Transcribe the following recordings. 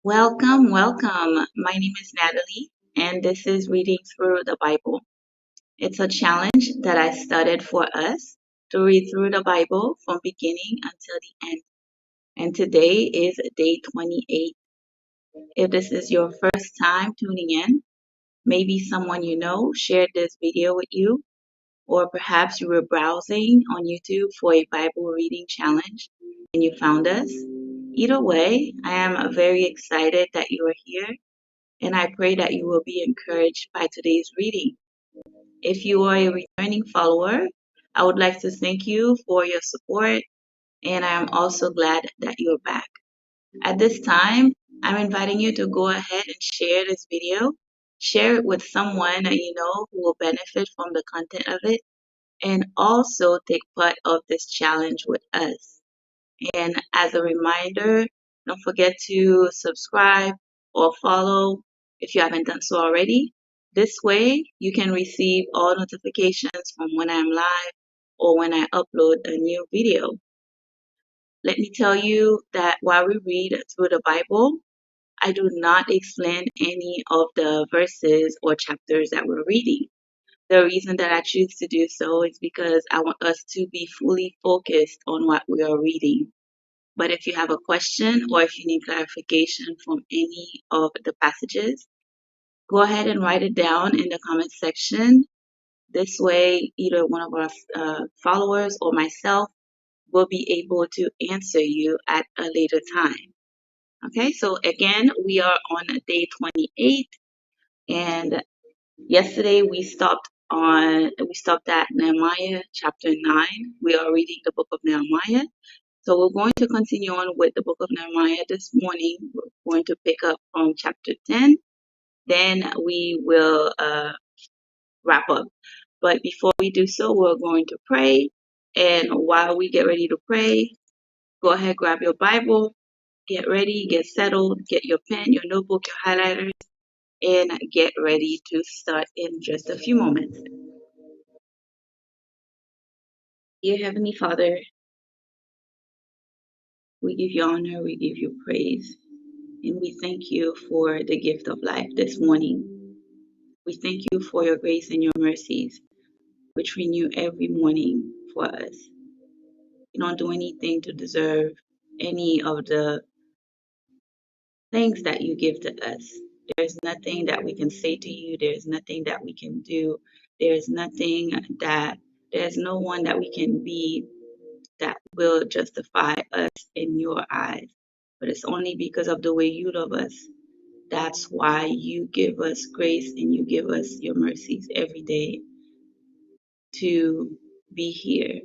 Welcome, welcome. My name is Natalie, and this is Reading Through the Bible. It's a challenge that I started for us to read through the Bible from beginning until the end. And today is day 28. If this is your first time tuning in, maybe someone you know shared this video with you, or perhaps you were browsing on YouTube for a Bible reading challenge and you found us. Either way, I am very excited that you are here, and I pray that you will be encouraged by today's reading. If you are a returning follower, I would like to thank you for your support, and I am also glad that you are back. At this time, I'm inviting you to go ahead and share this video. Share it with someone that you know who will benefit from the content of it, and also take part of this challenge with us. And as a reminder, don't forget to subscribe or follow if you haven't done so already. This way, you can receive all notifications from when I'm live or when I upload a new video. Let me tell you that while we read through the Bible, I do not explain any of the verses or chapters that we're reading. The reason that I choose to do so is because I want us to be fully focused on what we are reading. But if you have a question or if you need clarification from any of the passages, go ahead and write it down in the comment section. This way, either one of our followers or myself will be able to answer you at a later time. Okay, so again, we are on day 28, and yesterday we stopped at Nehemiah chapter 9. We are reading the book of Nehemiah. So we're going to continue on with the book of Nehemiah this morning. We're going to pick up from chapter 10. Then we will wrap up. But before we do so, we're going to pray. And while we get ready to pray, go ahead, grab your Bible, get ready, get settled, get your pen, your notebook, your highlighters, and get ready to start in just a few moments. Dear Heavenly Father, we give you honor, we give you praise, and we thank you for the gift of life this morning. We thank you for your grace and your mercies, which renew every morning for us. We don't do anything to deserve any of the things that you give to us. There's nothing that we can say to you. There's nothing that we can do. There's no one that we can be that will justify us in your eyes. But it's only because of the way you love us. That's why you give us grace and you give us your mercies every day to be here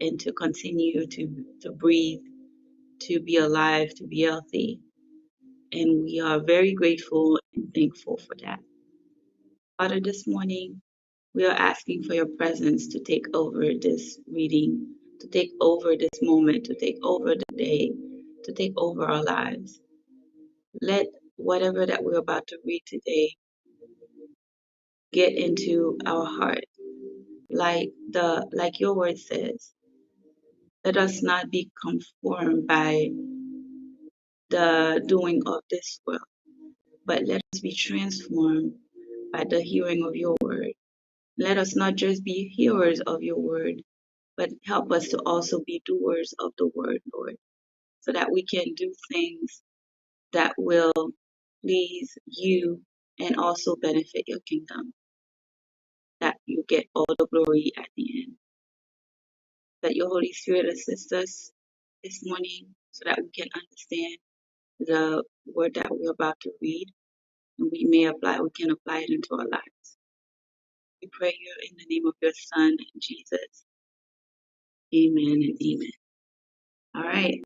and to continue to breathe, to be alive, to be healthy. And we are very grateful and thankful for that. Father, this morning, we are asking for your presence to take over this reading, to take over this moment, to take over the day, to take over our lives. Let whatever that we're about to read today get into our heart, like your word says. Let us not be conformed by the doing of this world, but let us be transformed by the hearing of your word. Let us not just be hearers of your word, but help us to also be doers of the word, Lord, so that we can do things that will please you and also benefit your kingdom, that you get all the glory at the end. That your Holy Spirit assist us this morning so that we can understand the word that we're about to read, and we can apply it into our lives. We pray you in the name of your Son, Jesus. Amen and amen. All right,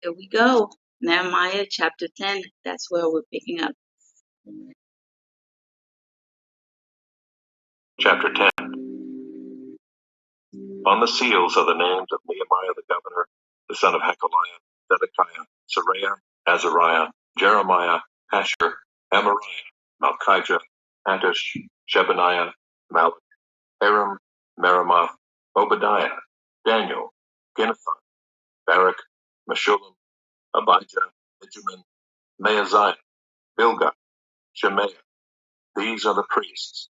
here we go. Nehemiah chapter 10. That's where we're picking up. Chapter 10. On the seals are the names of Nehemiah the governor, the son of Hakaliah, Zedekiah, Seraiah, Azariah, Jeremiah, Pashur, Amariah, Malchijah, Hattush, Shebaniah, Malach, Aram, Merimoth, Obadiah, Daniel, Ginnathan, Barak, Meshullam, Abijah, Benjamin, Maaziah, Bilgah, Shemaiah. These are the priests.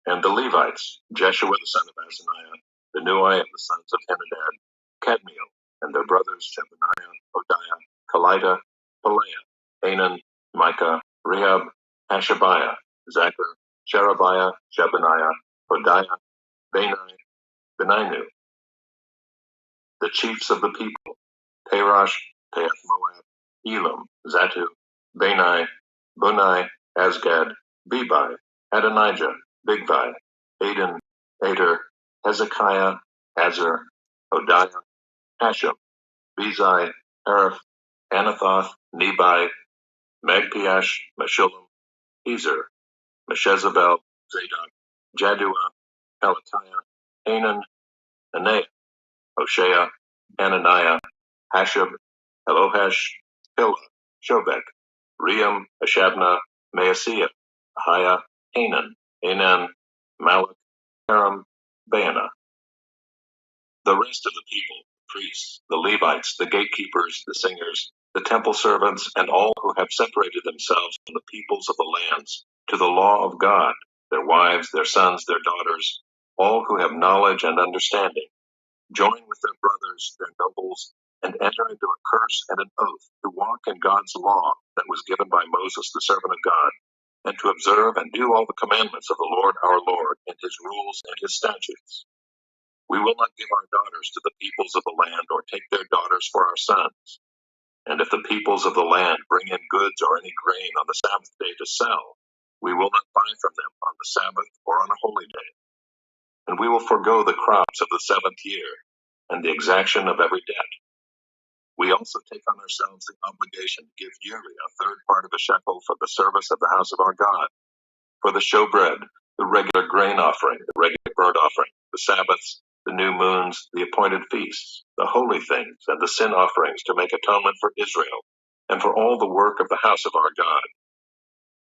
And the Levites, Jeshua the son of Azaniah, Benuai and the sons of Henadad, Kadmiel, and their brothers Shebaniah, Hodiah, Kelita, Pelaiah, Hanan, Micah, Rehab, Hashabiah, Zachar, Sherebiah, Shebaniah, Hodiah, Bani, Beninu, the chiefs of the people, Parash, Pahath-Moab, Elam, Zatu, Bani, Bunai, Asgad, Bebai, Adonijah, Bigvai, Aden, Ater, Hezekiah, Azar, Hodiah, Hashem, Bezai, Hariph, Anathoth, Nebai, Magpiash, Meshullam, Ezer, Meshezabel, Zadok, Jaddua, Pelatiah, Hanan, Anaiah, Hoshea, Hananiah, Hashab, Elohesh, Hilla, Shobek, Ream, Hashabnah, Maaseiah, Ahiah, Hanan, Anan, Malach, Haram, Baanah. The rest of the people, the priests, the Levites, the gatekeepers, the singers, the temple servants, and all who have separated themselves from the peoples of the lands to the law of God, their wives, their sons, their daughters, all who have knowledge and understanding, join with their brothers, their nobles, and enter into a curse and an oath to walk in God's law that was given by Moses, the servant of God, and to observe and do all the commandments of the Lord our Lord, and his rules and his statutes. We will not give our daughters to the peoples of the land, or take their daughters for our sons. And if the peoples of the land bring in goods or any grain on the Sabbath day to sell, we will not buy from them on the Sabbath or on a holy day. And we will forego the crops of the 7th year, and the exaction of every debt. We also take on ourselves the obligation to give yearly a third part of a shekel for the service of the house of our God, for the showbread, the regular grain offering, the regular burnt offering, the Sabbaths, the new moons, the appointed feasts, the holy things, and the sin offerings to make atonement for Israel, and for all the work of the house of our God.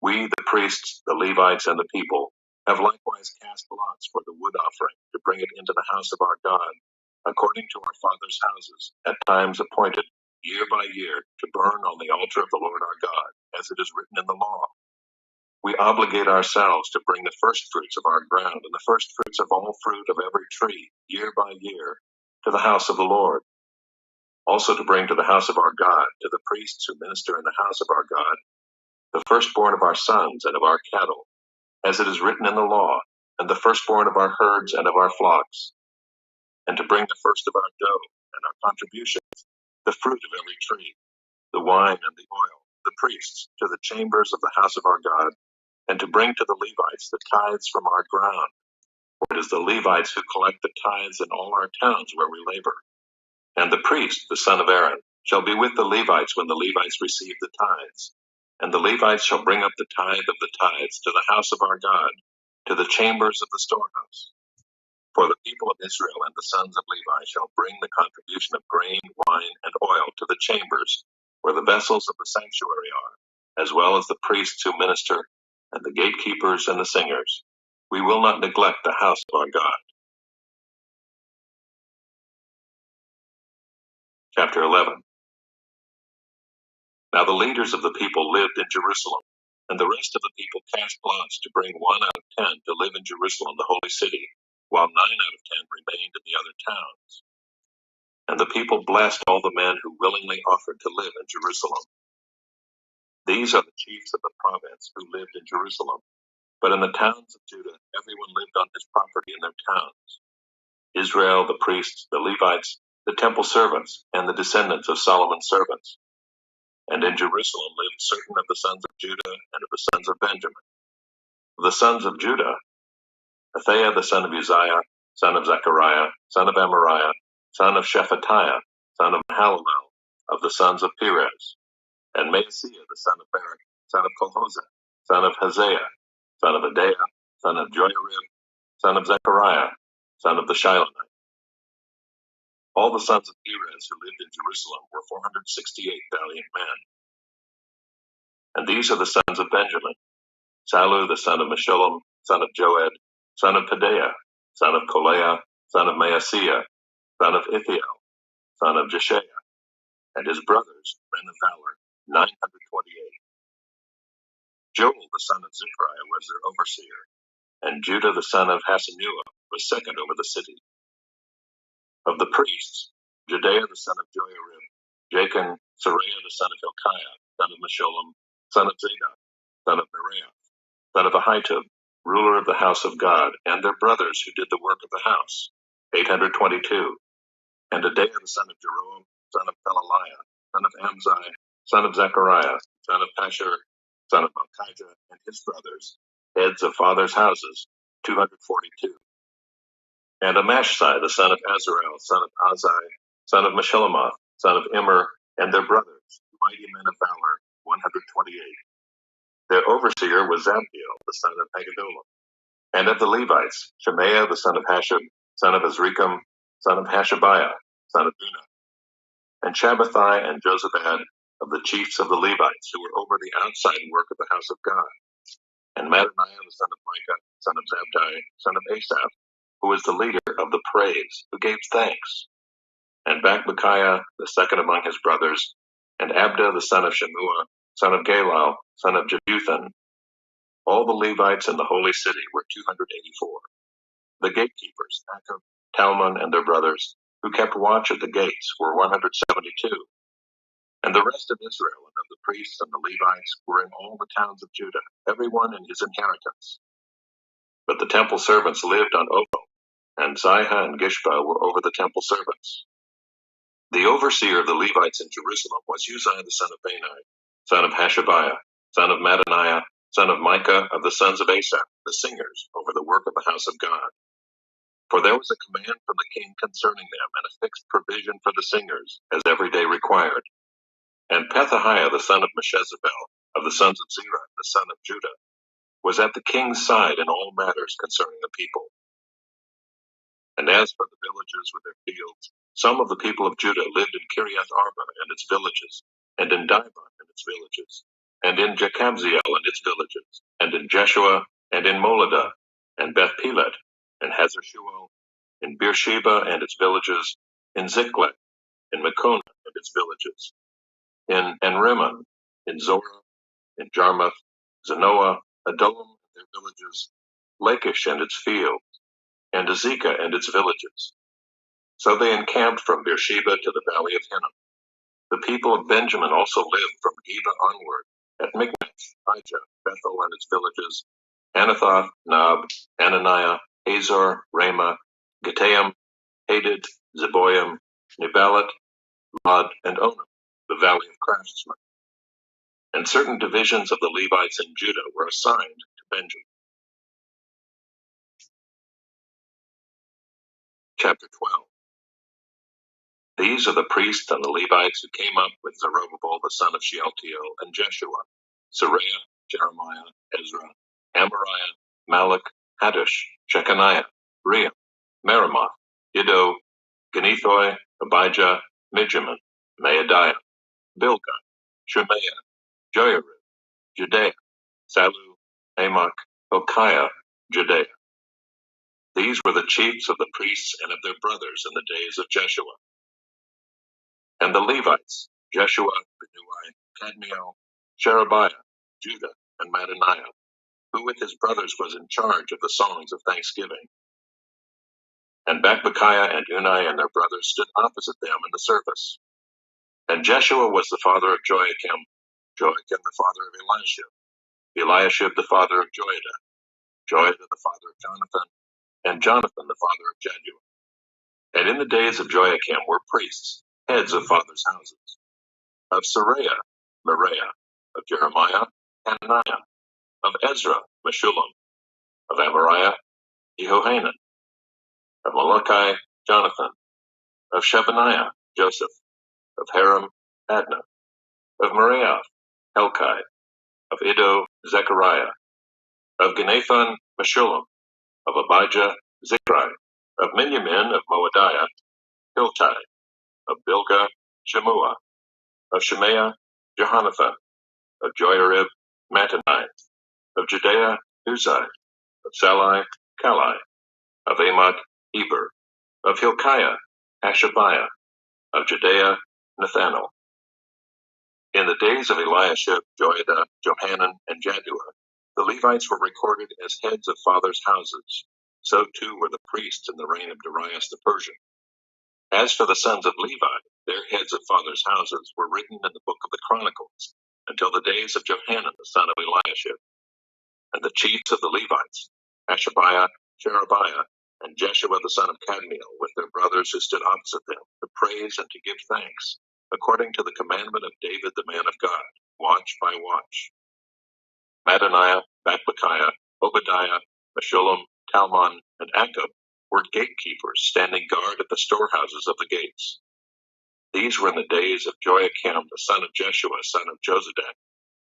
We, the priests, the Levites, and the people, have likewise cast lots for the wood offering to bring it into the house of our God, according to our fathers' houses, at times appointed, year by year, to burn on the altar of the Lord our God, as it is written in the law. We obligate ourselves to bring the first fruits of our ground and the first fruits of all fruit of every tree, year by year, to the house of the Lord. Also to bring to the house of our God, to the priests who minister in the house of our God, the firstborn of our sons and of our cattle, as it is written in the law, and the firstborn of our herds and of our flocks, and to bring the first of our dough and our contributions, the fruit of every tree, the wine and the oil, the priests, to the chambers of the house of our God, and to bring to the Levites the tithes from our ground. For it is the Levites who collect the tithes in all our towns where we labor. And the priest, the son of Aaron, shall be with the Levites when the Levites receive the tithes. And the Levites shall bring up the tithe of the tithes to the house of our God, to the chambers of the storehouse. For the people of Israel and the sons of Levi shall bring the contribution of grain, wine, and oil to the chambers, where the vessels of the sanctuary are, as well as the priests who minister, and the gatekeepers and the singers. We will not neglect the house of our God. Chapter 11. Now the leaders of the people lived in Jerusalem, and the rest of the people cast lots to bring 1 out of 10 to live in Jerusalem, the holy city, while 9 out of 10 remained in the other towns. And the people blessed all the men who willingly offered to live in Jerusalem. These are the chiefs of the province who lived in Jerusalem. But in the towns of Judah, everyone lived on his property in their towns. Israel, the priests, the Levites, the temple servants, and the descendants of Solomon's servants. And in Jerusalem lived certain of the sons of Judah and of the sons of Benjamin. Of the sons of Judah, Athaiah the son of Uzziah, son of Zechariah, son of Amariah, son of Shephatiah, son of Halelel, of the sons of Perez. And Maaseiah the son of Barak, son of Colhozeh, son of Haziah, son of Adaiah, son of Joiarib, son of Zechariah, son of the Shilonite. All the sons of Perez who lived in Jerusalem were 468 valiant men. And these are the sons of Benjamin: Sallu the son of Meshullam, son of Joed, son of Pedaiah, son of Koleah, son of Maaseiah, son of Ithiel, son of Jeshiah, and his brothers, men of valor, 928. Joel the son of Zechariah was their overseer, and Judah the son of Hasenuah was second over the city. Of the priests, Jedaiah the son of Joiarib, Jachin, Seraiah the son of Hilkiah, son of Meshullam, son of Zadok, son of Meraioth, son of Ahitub, ruler of the house of God, and their brothers who did the work of the house, 822. And Adaiah the son of Jeroam, son of Pelaliah, son of Amzai, son of Zechariah, son of Pashur, son of Malchijah, and his brothers, heads of fathers' houses, 242. And Amashsai the son of Azarel, son of Azai, son of Meshillemoth, son of Immer, and their brothers, mighty men of valor, 128. Their overseer was Zabdiel the son of Haggedolim. And of the Levites, Shemaiah the son of Hashab, son of Azrikam, son of Hashabiah, son of Bunah, and Shabbathai and Jozabad of the chiefs of the Levites, who were over the outside work of the house of God, and Mattaniah the son of Micah, son of Zabdi, son of Asaph, who was the leader of the praise, who gave thanks, and Bakbukiah the second among his brothers, and Abda the son of Shemua, son of Galal, son of Jeduthun. All the Levites in the holy city were 284. The gatekeepers, Akub, Talmon, and their brothers, who kept watch at the gates, were 172. And the rest of Israel and of the priests and the Levites were in all the towns of Judah, every one in his inheritance. But the temple servants lived on Ophel, and Zihah and Gishpa were over the temple servants. The overseer of the Levites in Jerusalem was Uzziah the son of Bani, son of Hashabiah, son of Mattaniah, son of Micah of the sons of Asaph, the singers, over the work of the house of God. For there was a command from the king concerning them, and a fixed provision for the singers, as every day required. And Pethahiah the son of Meshezabel, of the sons of Zerah, the son of Judah, was at the king's side in all matters concerning the people. And as for the villages with their fields, some of the people of Judah lived in Kiriath Arba and its villages, and in Dibon and its villages, and in Jekabzeel and its villages, and in Jeshua, and in Moladah, and Beth Pelet, and Hazar Shual, in Beersheba and its villages, in Ziklag, in Mekona and its villages, in Enrimmon, in Zorah, in Jarmuth, Zanoah, Adullam and their villages, Lachish and its field, and Azekah and its villages. So they encamped from Beersheba to the valley of Hinnom. The people of Benjamin also lived from Geba onward, at Michmash, Aijah, Bethel and its villages, Anathoth, Nob, Ananiah, Hazor, Ramah, Gittaim, Hadid, Zeboim, Neballat, Lod, and Onam, the valley of craftsmen. And certain divisions of the Levites in Judah were assigned to Benjamin. Chapter 12. These are the priests and the Levites who came up with Zerubbabel the son of Shealtiel, and Jeshua, Seraiah, Jeremiah, Ezra, Amariah, Malach, Haddush, Shechaniah, Ream, Meremoth, Iddo, Genethoi, Abijah, Mijamin, Maadiah, Bilgah, Shemaiah, Joiarib, Jedaiah, Salu, Amok, Hilkiah, Jedaiah. These were the chiefs of the priests and of their brothers in the days of Jeshua. And the Levites, Jeshua, Binnui, Kadmiel, Sherebiah, Judah, and Mattaniah, who with his brothers was in charge of the songs of thanksgiving. And Bakbukiah and Unai and their brothers stood opposite them in the service. And Jeshua was the father of Joachim, Joachim the father of Eliashib, Eliashib the father of Joiada, Joiada the father of Jonathan, and Jonathan the father of Jaddua. And in the days of Joachim were priests, heads of fathers' houses. Of Seraiah, Meraioth, of Jeremiah, Hananiah, of Ezra, Meshullam, of Amariah, Jehohanan, of Malachi, Jonathan, of Shebaniah, Joseph, of Haram, Adnah, of Meraioth, Helkai, of Iddo, Zechariah, of Ginnathon, Meshullam, of Abijah, Zichri, of Miniamin, of Moadiah, Hiltai, of Bilgah, Shemua, of Shemaiah, Jehonathan, of Joiarib, Mattaniah, of Jedaiah, Uzai, of Salai, Kalai, of Amok, Eber, of Hilkiah, Hashabiah, of Jedaiah, Nathanael. In the days of Eliashib, Joiada, Johanan, and Jaddua, the Levites were recorded as heads of fathers' houses. So too were the priests in the reign of Darius the Persian. As for the sons of Levi, their heads of fathers' houses were written in the book of the Chronicles until the days of Johanan the son of Eliashib. And the chiefs of the Levites, Hashabiah, Sherebiah, and Jeshua the son of Kadmiel, with their brothers who stood opposite them, to praise and to give thanks, according to the commandment of David the man of God, watch by watch. Mattaniah, Bakbukiah, Obadiah, Meshullam, Talmon, and Akub were gatekeepers standing guard at the storehouses of the gates. These were in the days of Joachim the son of Jeshua, son of Jozadak,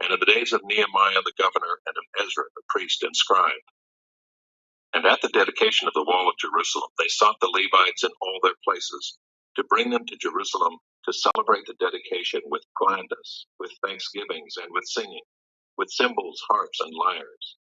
and in the days of Nehemiah the governor, and of Ezra the priest and scribe. And at the dedication of the wall of Jerusalem, they sought the Levites in all their places, to bring them to Jerusalem to celebrate the dedication with gladness, with thanksgivings, and with singing, with cymbals, harps, and lyres.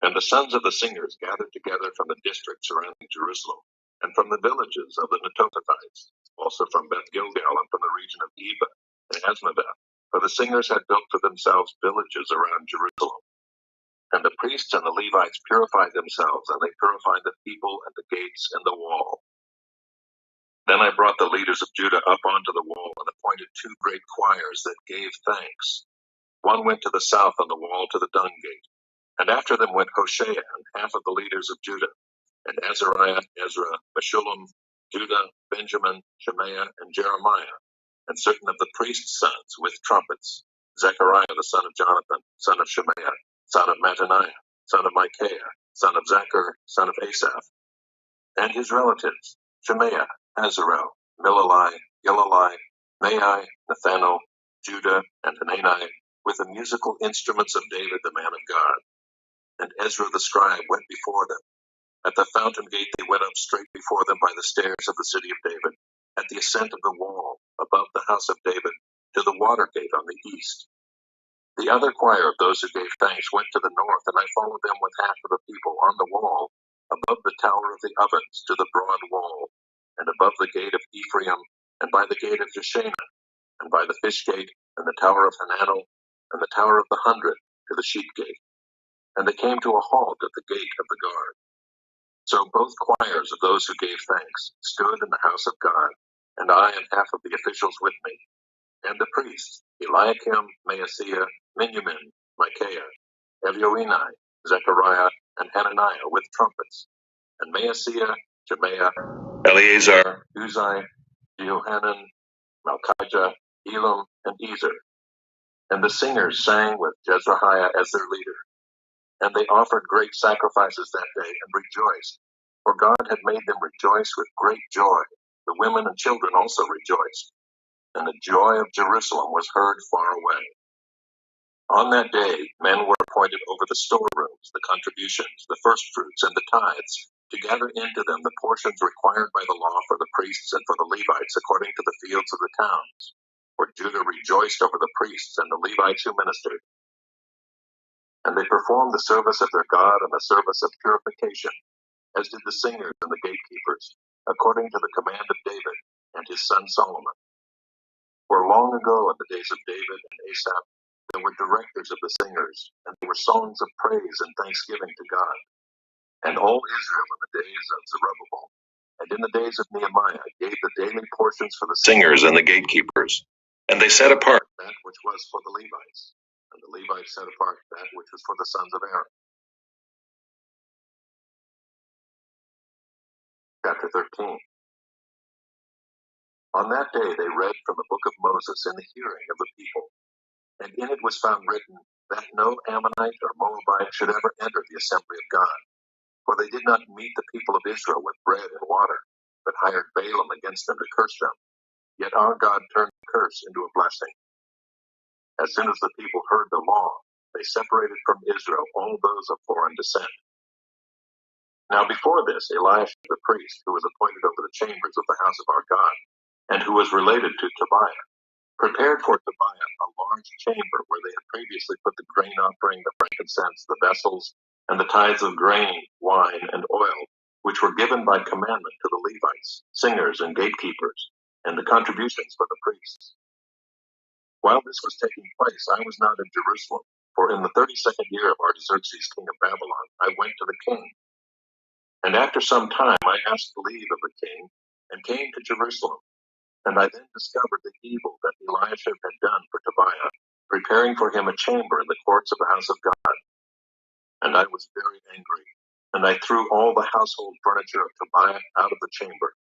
And the sons of the singers gathered together from the districts surrounding Jerusalem, and from the villages of the Netophathites, also from Beth Gilgal, and from the region of Geba and Asmaveth, for the singers had built for themselves villages around Jerusalem. And the priests and the Levites purified themselves, and they purified the people and the gates and the wall. Then I brought the leaders of Judah up onto the wall, and appointed 2 great choirs that gave thanks. One went to the south on the wall to the dung gate, and after them went Hoshea and half of the leaders of Judah, and Azariah, Ezra, Meshullam, Judah, Benjamin, Shemaiah, and Jeremiah, and certain of the priests' sons with trumpets, Zechariah the son of Jonathan, son of Shemaiah, son of Mattaniah, son of Micaiah, son of Zachar, son of Asaph, and his relatives, Shemaiah, Azarel, Milalai, Gilalai, Maai, Nathanael, Judah, and Hanani, with the musical instruments of David the man of God. And Ezra the scribe went before them. At the fountain gate they went up straight before them by the stairs of the city of David, at the ascent of the wall, above the house of David, to the water gate on the east. The other choir of those who gave thanks went to the north, and I followed them with half of the people on the wall, above the tower of the ovens to the broad wall, and above the gate of Ephraim, and by the gate of Jeshanah, and by the fish gate, and the tower of Hananel, and the tower of the 100 to the sheep gate. And they came to a halt at the gate of the guard. So both choirs of those who gave thanks stood in the house of God, and I and half of the officials with me, and the priests, Eliakim, Maaseiah, Miniamin, Micaiah, Elioenai, Zechariah, and Hananiah with trumpets, and Maaseiah, Shemaiah, Eleazar, Uzai, Jehohanan, Malchijah, Elam, and Ezer. And the singers sang with Jezrahiah as their leader. And they offered great sacrifices that day and rejoiced, for God had made them rejoice with great joy. The women and children also rejoiced, and the joy of Jerusalem was heard far away. On that day, men were appointed over the storerooms, the contributions, the firstfruits, and the tithes, to gather into them the portions required by the law for the priests and for the Levites according to the fields of the towns. For Judah rejoiced over the priests and the Levites who ministered. And they performed the service of their God and the service of purification, as did the singers and the gatekeepers, according to the command of David and his son Solomon. For long ago, in the days of David and Asaph, there were directors of the singers, and there were songs of praise and thanksgiving to God. And all Israel in the days of Zerubbabel, and in the days of Nehemiah, gave the daily portions for the singers and the gatekeepers. And they set apart that which was for the Levites, and the Levites set apart that which was for the sons of Aaron. Chapter 13. On that day they read from the book of Moses in the hearing of the people, and in it was found written that no Ammonite or Moabite should ever enter the assembly of God, for they did not meet the people of Israel with bread and water, but hired Balaam against them to curse them. Yet our God turned the curse into a blessing. As soon as the people heard the law, they separated from Israel all those of foreign descent. Now before this, Eliashib the priest, who was appointed over the chambers of the house of our God, and who was related to Tobiah, prepared for Tobiah a large chamber where they had previously put the grain offering, the frankincense, the vessels, and the tithes of grain, wine, and oil, which were given by commandment to the Levites, singers, and gatekeepers, and the contributions for the priests. While this was taking place, I was not in Jerusalem, for in the 32nd year of Artaxerxes, king of Babylon, I went to the king. And after some time I asked leave of the king, and came to Jerusalem. And I then discovered the evil that Eliashib had done for Tobiah, preparing for him a chamber in the courts of the house of God. And I was very angry, and I threw all the household furniture of Tobiah out of the chamber.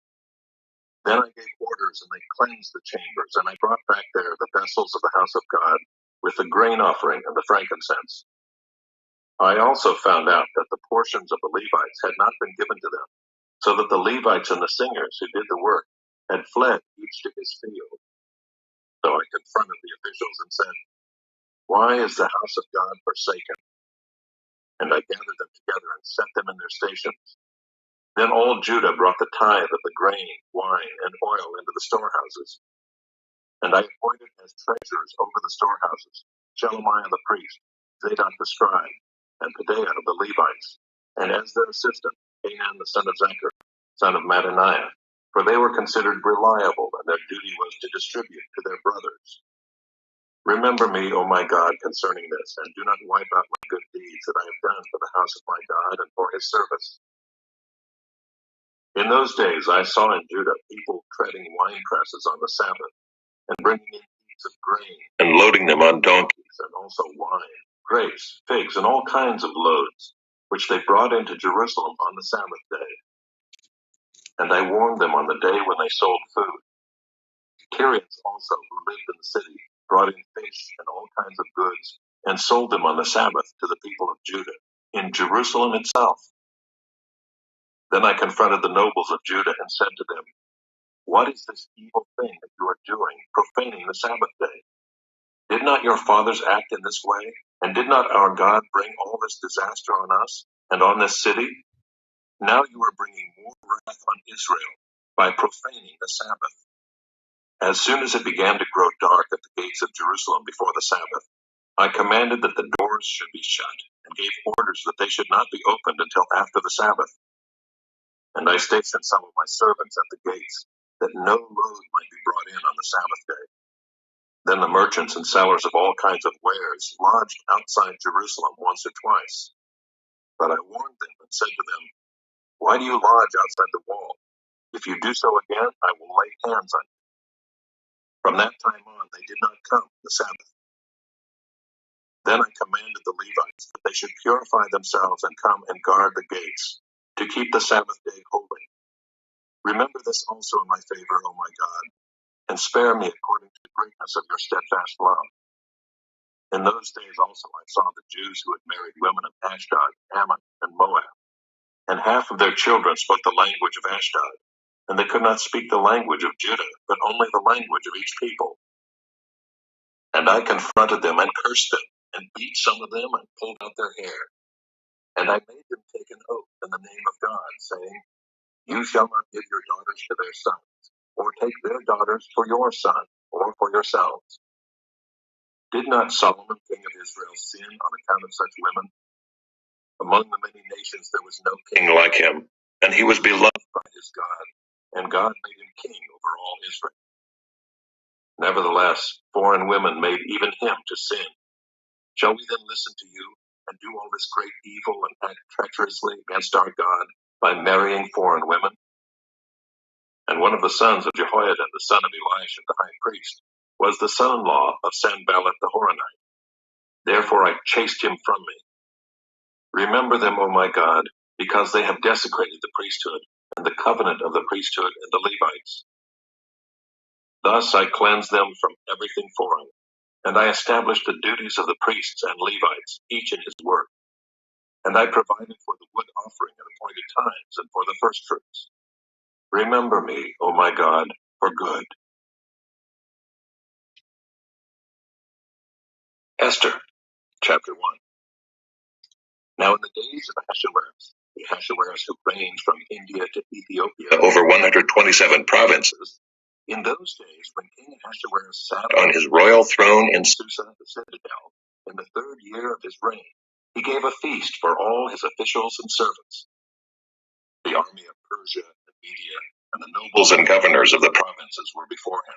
Then I gave orders, and they cleansed the chambers, and I brought back there the vessels of the house of God, with the grain offering and the frankincense. I also found out that the portions of the Levites had not been given to them, so that the Levites and the singers who did the work had fled each to his field. So I confronted the officials and said, "Why is the house of God forsaken?" And I gathered them together and set them in their stations. Then all Judah brought the tithe of the grain, wine, and oil into the storehouses. And I appointed as treasurers over the storehouses Shelemiah the priest, Zadok the scribe, and Pedaiah of the Levites, and as their assistant, Hanan the son of Zechar, son of Mattaniah, for they were considered reliable, and their duty was to distribute to their brothers. Remember me, O my God, concerning this, and do not wipe out my good deeds that I have done for the house of my God and for his service. In those days I saw in Judah people treading wine presses on the Sabbath, and bringing in heaps of grain, and loading them on donkeys, and also wine, grapes, figs, and all kinds of loads, which they brought into Jerusalem on the Sabbath day. And I warned them on the day when they sold food. Tyrians also, who lived in the city, brought in fish and all kinds of goods, and sold them on the Sabbath to the people of Judah, in Jerusalem itself. Then I confronted the nobles of Judah and said to them, "What is this evil thing that you are doing, profaning the Sabbath day? Did not your fathers act in this way? And did not our God bring all this disaster on us and on this city? Now you are bringing more wrath on Israel by profaning the Sabbath." As soon as it began to grow dark at the gates of Jerusalem before the Sabbath, I commanded that the doors should be shut, and gave orders that they should not be opened until after the Sabbath. And I stationed some of my servants at the gates, that no load might be brought in on the Sabbath day. Then the merchants and sellers of all kinds of wares lodged outside Jerusalem once or twice. But I warned them and said to them, "Why do you lodge outside the wall? If you do so again, I will lay hands on you." From that time on, they did not come the Sabbath. Then I commanded the Levites that they should purify themselves and come and guard the gates, to keep the Sabbath day holy. Remember this also in my favor, O my God, and spare me according to the greatness of your steadfast love. In those days also I saw the Jews who had married women of Ashdod, Ammon, and Moab, and half of their children spoke the language of Ashdod, and they could not speak the language of Judah, but only the language of each people. And I confronted them and cursed them, and beat some of them and pulled out their hair. And I made them take an oath in the name of God, saying, "You shall not give your daughters to their sons, or take their daughters for your son, or for yourselves." Did not Solomon, king of Israel, sin on account of such women? Among the many nations there was no king like him, and he was beloved by his God, and God made him king over all Israel. Nevertheless, foreign women made even him to sin. Shall we then listen to you, and do all this great evil, and act treacherously against our God by marrying foreign women? And one of the sons of Jehoiada, the son of Elisha the high priest, was the son-in-law of Sanballat the Horonite. Therefore I chased him from me. Remember them, O my God, because they have desecrated the priesthood, and the covenant of the priesthood and the Levites. Thus I cleansed them from everything foreign, and I established the duties of the priests and Levites, each in his work. And I provided for the wood offering at appointed times, and for the firstfruits. Remember me, O my God, for good. Esther, chapter 1. Now in the days of Ahasuerus, the Ahasuerus who reigned from India to Ethiopia over 127 provinces, in those days when King Ahasuerus sat on his royal throne in Susa, the citadel, in the 3rd year of his reign, he gave a feast for all his officials and servants. The army of Persia and Media and the nobles and governors of the provinces were before him.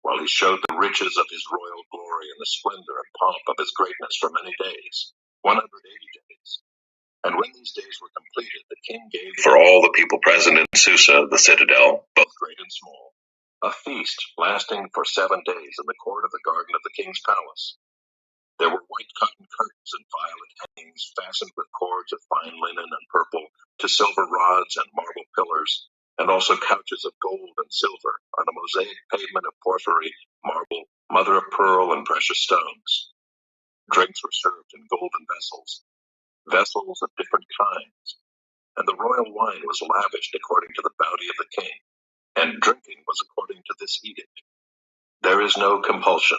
while he showed the riches of his royal glory and the splendor and pomp of his greatness for many days, 180 days. And when these days were completed, the king gave for all the people present in Susa, the citadel, both great and small, a feast lasting for 7 days in the court of the garden of the king's palace. There were white cotton curtains and violet hangings fastened with cords of fine linen and purple to silver rods and marble pillars, and also couches of gold and silver on a mosaic pavement of porphyry, marble, mother of pearl, and precious stones. Drinks were served in golden vessels, vessels of different kinds, and the royal wine was lavished according to the bounty of the king, and drinking was according to this edict. There is no compulsion.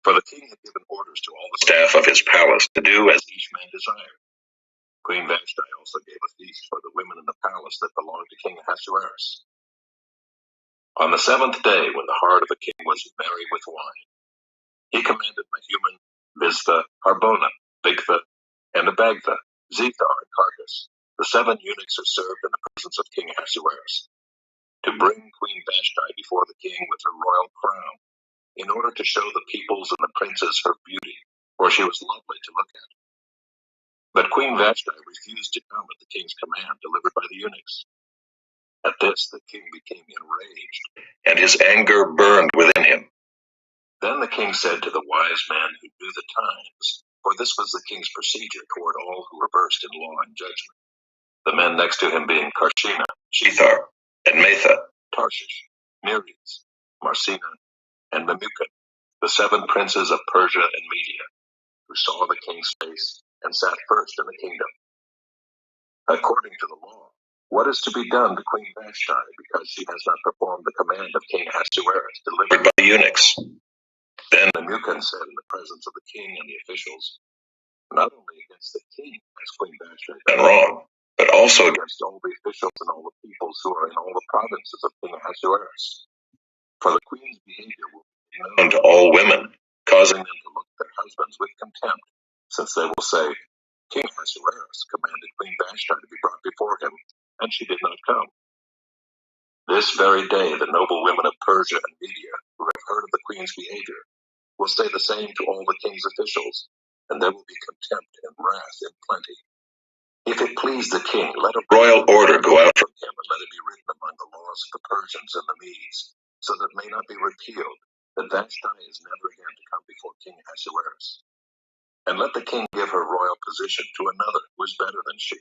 For the king had given orders to all the staff of his palace to do as each man desired. Queen Vashti also gave a feast for the women in the palace that belonged to King Ahasuerus. On the 7th day, when the heart of the king was merry with wine, he commanded Mehuman, Biztha, Harbona, Bigtha, and Abagtha, Zethar, and Carcass, the 7 eunuchs who served in the presence of King Ahasuerus, to bring Queen Vashti before the king with her royal crown, in order to show the peoples and the princes her beauty, for she was lovely to look at. But Queen Vashti refused to come at the king's command delivered by the eunuchs. At this the king became enraged, and his anger burned within him. Then the king said to the wise man who knew the times, for this was the king's procedure toward all who were versed in law and judgment, the men next to him being Karshina, Shethar, and Metha, Tarshish, Meres, Marcina, and Memucan, the 7 princes of Persia and Media, who saw the king's face and sat first in the kingdom. According to the law, what is to be done to Queen Vashti because she has not performed the command of King Ahasuerus delivered by the eunuchs? Then Memucan said in the presence of the king and the officials, not only against the king has Queen Vashti done wrong, but also against all the officials and all the peoples who are in all the provinces of King Ahasuerus. For the queen's behavior will be known to all women, causing them to look at their husbands with contempt, since they will say, King Ahasuerus commanded Queen Vashti to be brought before him, and she did not come. This very day the noble women of Persia and Media, who have heard of the queen's behavior, will say the same to all the king's officials, and there will be contempt and wrath in plenty. If it please the king, let a royal order go out from him, and let it be written among the laws of the Persians and the Medes, so that it may not be repealed, that Vashti is never again to come before King Ahasuerus. And let the king give her royal position to another who is better than she.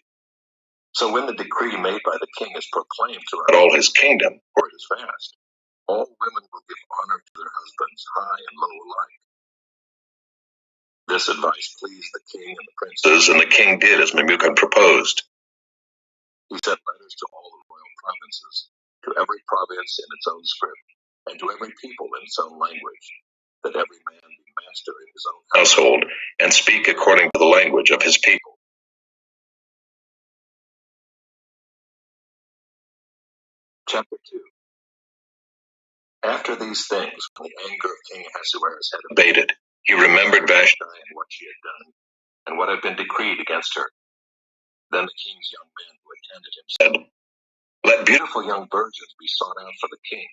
So when the decree made by the king is proclaimed throughout all his kingdom, for it is vast, all women will give honor to their husbands, high and low alike. This advice pleased the king and the princes, and the king did as Memucan proposed. He sent letters to all the royal provinces, to every province in its own script, and to every people in its own language, that every man be master in his own household, and speak according to the language of his people. Chapter 2. After these things, when the anger of King Ahasuerus had abated, he remembered Vashti and what she had done, and what had been decreed against her. Then the king's young men who attended him said, let beautiful young virgins be sought out for the king,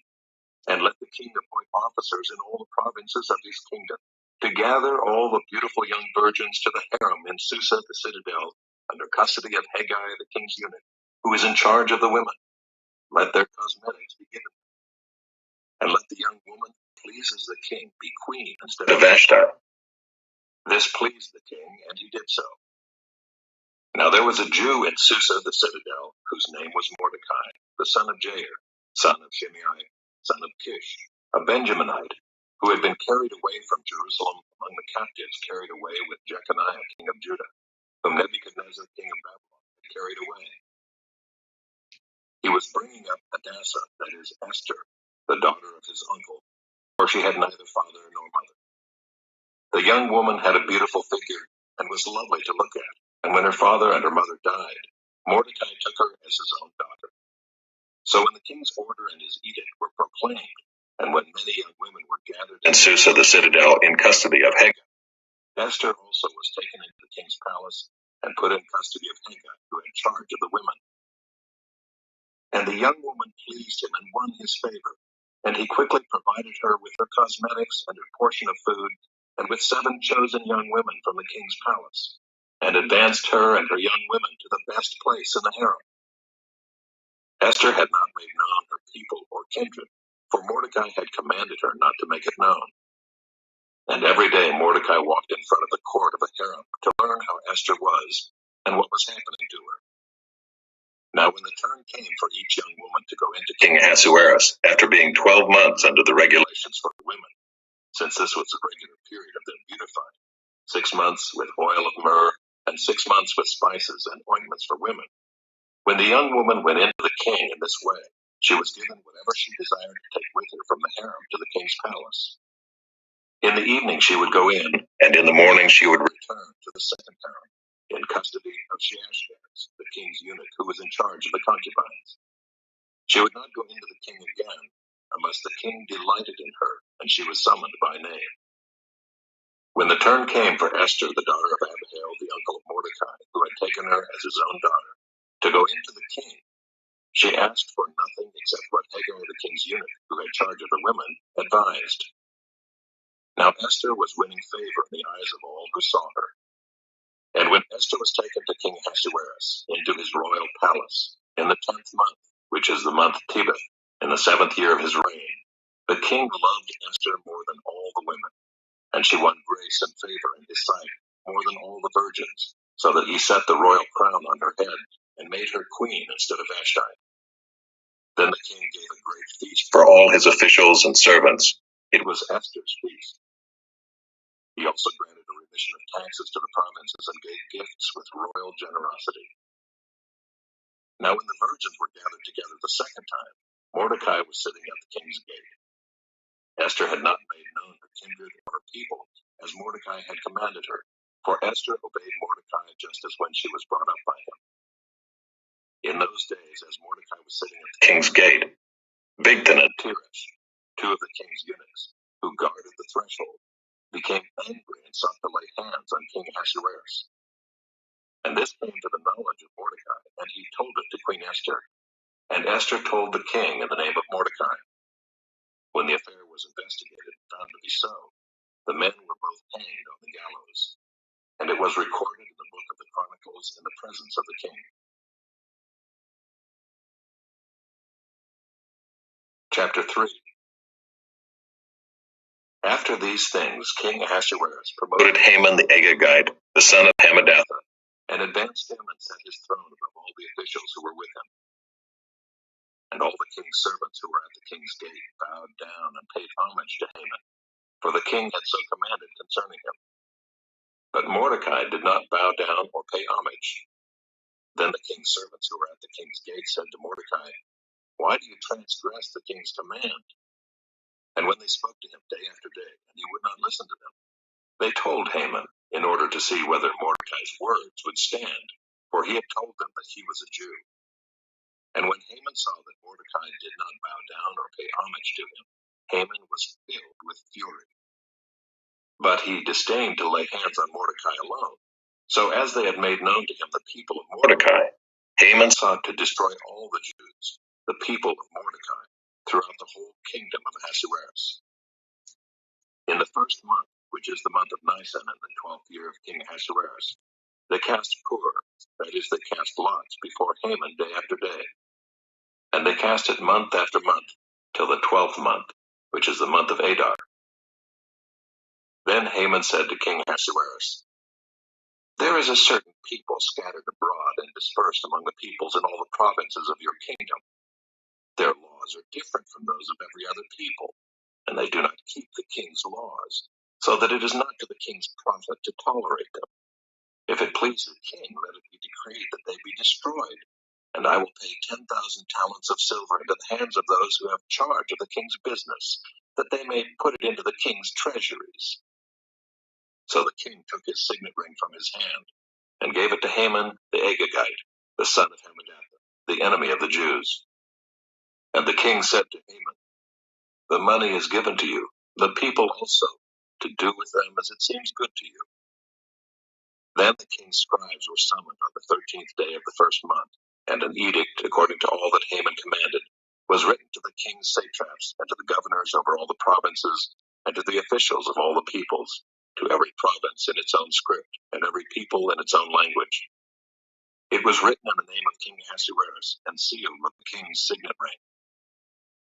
and let the king appoint officers in all the provinces of his kingdom, to gather all the beautiful young virgins to the harem in Susa the citadel, under custody of Haggai the king's eunuch, who is in charge of the women. Let their cosmetics be given, and let the young woman who pleases the king be queen instead of Vashti. This pleased the king, and he did so. Now there was a Jew in Susa the citadel, whose name was Mordecai, the son of Jair, son of Shimei, son of Kish, a Benjaminite, who had been carried away from Jerusalem among the captives carried away with Jeconiah king of Judah, whom Nebuchadnezzar king of Babylon had carried away. He was bringing up Hadassah, that is Esther, the daughter of his uncle, for she had neither father nor mother. The young woman had a beautiful figure, and was lovely to look at, and when her father and her mother died, Mordecai took her as his own daughter. So when the king's order and his edict were proclaimed, and when many young women were gathered in Susa the citadel in custody of Haggai, Esther also was taken into the king's palace and put in custody of Haggai, who had charge of the women. And the young woman pleased him and won his favor, And he quickly provided her with her cosmetics and her portion of food, and with 7 chosen young women from the king's palace, and advanced her and her young women to the best place in the harem. Esther had not made known her people or kindred, for Mordecai had commanded her not to make it known. And every day Mordecai walked in front of the court of the harem to learn how Esther was and what was happening to her. Now when the turn came for each young woman to go into King Ahasuerus, after being 12 months under the regulations for women, since this was a regular period of their beautifying, 6 months with oil of myrrh, and 6 months with spices and ointments for women. When the young woman went into the king in this way, she was given whatever she desired to take with her from the harem to the king's palace. In the evening she would go in, and in the morning she would return to the second harem, in custody of Sheashbaz, the king's eunuch who was in charge of the concubines. She would not go into the king again, unless the king delighted in her, and she was summoned by name. When the turn came for Esther, the daughter of Abihail, the uncle of Mordecai, who had taken her as his own daughter, to go into the king, she asked for nothing except what Hagar, the king's eunuch, who had charge of the women, advised. Now Esther was winning favor in the eyes of all who saw her. And when Esther was taken to King Ahasuerus into his royal palace, in the 10th month, which is the month Tebeth, in the 7th year of his reign, the king loved Esther more than all the women, and she won grace and favor in his sight more than all the virgins, so that he set the royal crown on her head and made her queen instead of Vashti. Then the king gave a great feast for all his officials and servants. It was Esther's feast. He also granted a remission of taxes to the provinces and gave gifts with royal generosity. Now when the virgins were gathered together the second time, Mordecai was sitting at the king's gate. Esther had not made known her kindred or her people, as Mordecai had commanded her, for Esther obeyed Mordecai just as when she was brought up by him. In those days, as Mordecai was sitting at the king's gate, Bigthan and Teresh, 2 of the king's eunuchs, who guarded the threshold, became angry and sought to lay hands on King Ahasuerus. And this came to the knowledge of Mordecai, and he told it to Queen Esther. And Esther told the king in the name of Mordecai. When the affair was investigated and found to be so, the men were both hanged on the gallows, and it was recorded in the book of the Chronicles in the presence of the king. Chapter 3. After these things, King Ahasuerus promoted Haman the Agagite, the son of Hammedatha, and advanced him and set his throne above all the officials who were with him. And all the king's servants who were at the king's gate bowed down and paid homage to Haman, for the king had so commanded concerning him. But Mordecai did not bow down or pay homage. Then the king's servants who were at the king's gate said to Mordecai, "Why do you transgress the king's command?" And when they spoke to him day after day, and he would not listen to them, they told Haman, in order to see whether Mordecai's words would stand, for he had told them that he was a Jew. And when Haman saw that Mordecai did not bow down or pay homage to him, Haman was filled with fury. But he disdained to lay hands on Mordecai alone. So as they had made known to him the people of Mordecai, Haman sought to destroy all the Jews, the people of Mordecai, throughout the whole kingdom of Ahasuerus. In the first month, which is the month of Nisan in the 12th year of King Ahasuerus, they cast pur, that is, they cast lots before Haman day after day. And they cast it month after month, till the 12th month, which is the month of Adar. Then Haman said to King Ahasuerus, "There is a certain people scattered abroad and dispersed among the peoples in all the provinces of your kingdom. Their laws are different from those of every other people, and they do not keep the king's laws, so that it is not to the king's profit to tolerate them. If it please the king, let it be decreed that they be destroyed, and I will pay 10,000 talents of silver into the hands of those who have charge of the king's business, that they may put it into the king's treasuries." So the king took his signet ring from his hand, and gave it to Haman the Agagite, the son of Hammedatha, the enemy of the Jews. And the king said to Haman, "The money is given to you, the people also, to do with them as it seems good to you." Then the king's scribes were summoned on the 13th day of the first month, and an edict, according to all that Haman commanded, was written to the king's satraps and to the governors over all the provinces and to the officials of all the peoples, to every province in its own script and every people in its own language. It was written in the name of King Ahasuerus and sealed with the king's signet ring.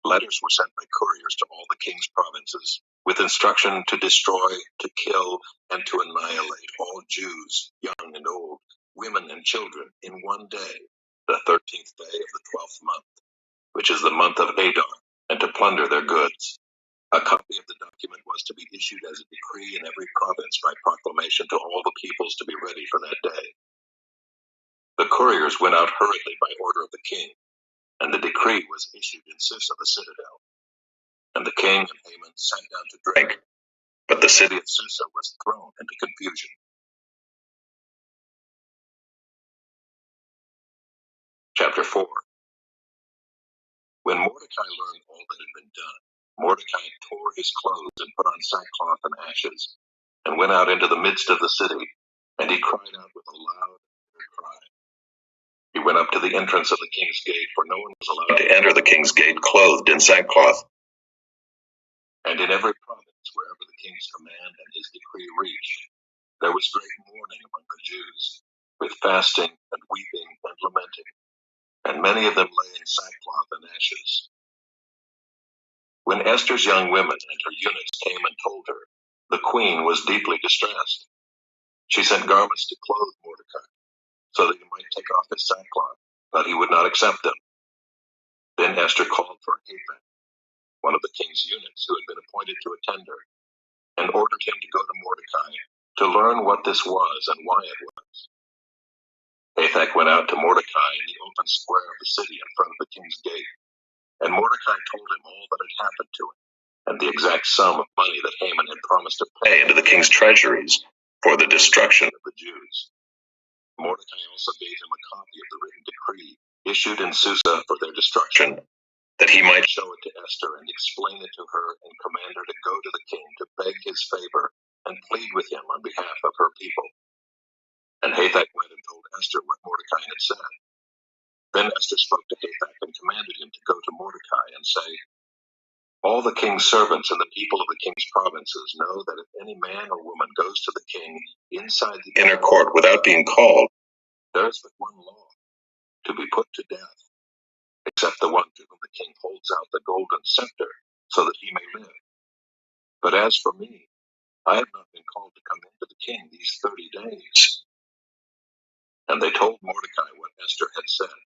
Letters were sent by couriers to all the king's provinces, with instruction to destroy, to kill, and to annihilate all Jews, young and old, women and children, in one day, the 13th day of the 12th month, which is the month of Adar, and to plunder their goods. A copy of the document was to be issued as a decree in every province by proclamation to all the peoples to be ready for that day. The couriers went out hurriedly by order of the king, and the decree was issued in Susa the citadel. And the king and Haman sat down to drink, but the city of Susa was thrown into confusion. Chapter 4. When Mordecai learned all that had been done, Mordecai tore his clothes and put on sackcloth and ashes, and went out into the midst of the city, and he cried out with a loud cry. He went up to the entrance of the king's gate, for no one was allowed to enter the king's gate clothed in sackcloth. And in every province, wherever the king's command and his decree reached, there was great mourning among the Jews, with fasting and weeping and lamenting, and many of them lay in sackcloth and ashes. When Esther's young women and her eunuchs came and told her, the queen was deeply distressed. She sent garments to clothe Mordecai, so that he might take off his sackcloth, but he would not accept them. Then Esther called for Haman, one of the king's eunuchs who had been appointed to attend her, and ordered him to go to Mordecai to learn what this was and why it was. Hathach went out to Mordecai in the open square of the city in front of the king's gate, and Mordecai told him all that had happened to him, and the exact sum of money that Haman had promised to pay into the king's treasuries for the destruction of the Jews. Mordecai also gave him a copy of the written decree issued in Susa for their destruction, that he might show it to Esther and explain it to her and command her to go to the king to beg his favor and plead with him on behalf of her people. And Hathach went and told Esther what Mordecai had said. Then Esther spoke to Hathach and commanded him to go to Mordecai and say, all the king's servants and the people of the king's provinces know that if any man or woman goes to the king inside the inner court without being called, there is but one law, to be put to death, except the one to whom the king holds out the golden scepter, so that he may live. But as for me, I have not been called to come into the king these 30 days. And they told Mordecai what Esther had said.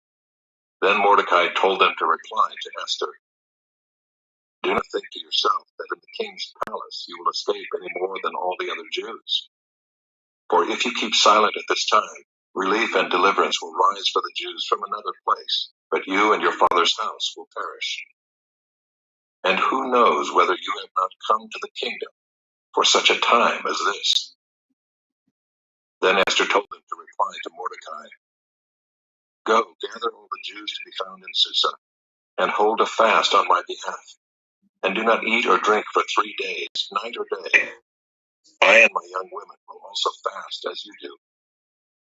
Then Mordecai told them to reply to Esther, do not think to yourself that in the king's palace you will escape any more than all the other Jews. For if you keep silent at this time, relief and deliverance will rise for the Jews from another place, but you and your father's house will perish. And who knows whether you have not come to the kingdom for such a time as this? Then Esther told them to reply to Mordecai, go, gather all the Jews to be found in Susa, and hold a fast on my behalf, and do not eat or drink for 3 days, night or day. I and my young women will also fast as you do.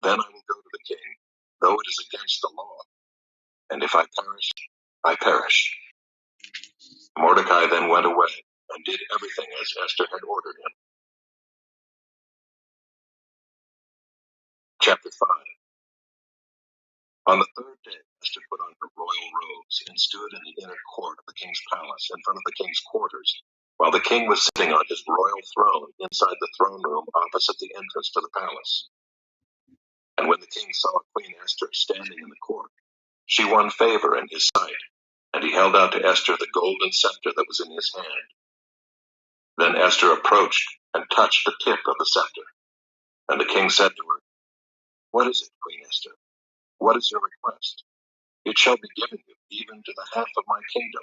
Then I will go to the king, though it is against the law. And if I perish, I perish. Mordecai then went away and did everything as Esther had ordered him. Chapter 5. On the 3rd day, Esther put on her royal robes and stood in the inner court of the king's palace in front of the king's quarters, while the king was sitting on his royal throne inside the throne room opposite the entrance to the palace. And when the king saw Queen Esther standing in the court, she won favor in his sight, and he held out to Esther the golden scepter that was in his hand. Then Esther approached and touched the tip of the scepter. And the king said to her, what is it, Queen Esther? What is your request? It shall be given you, even to the half of my kingdom.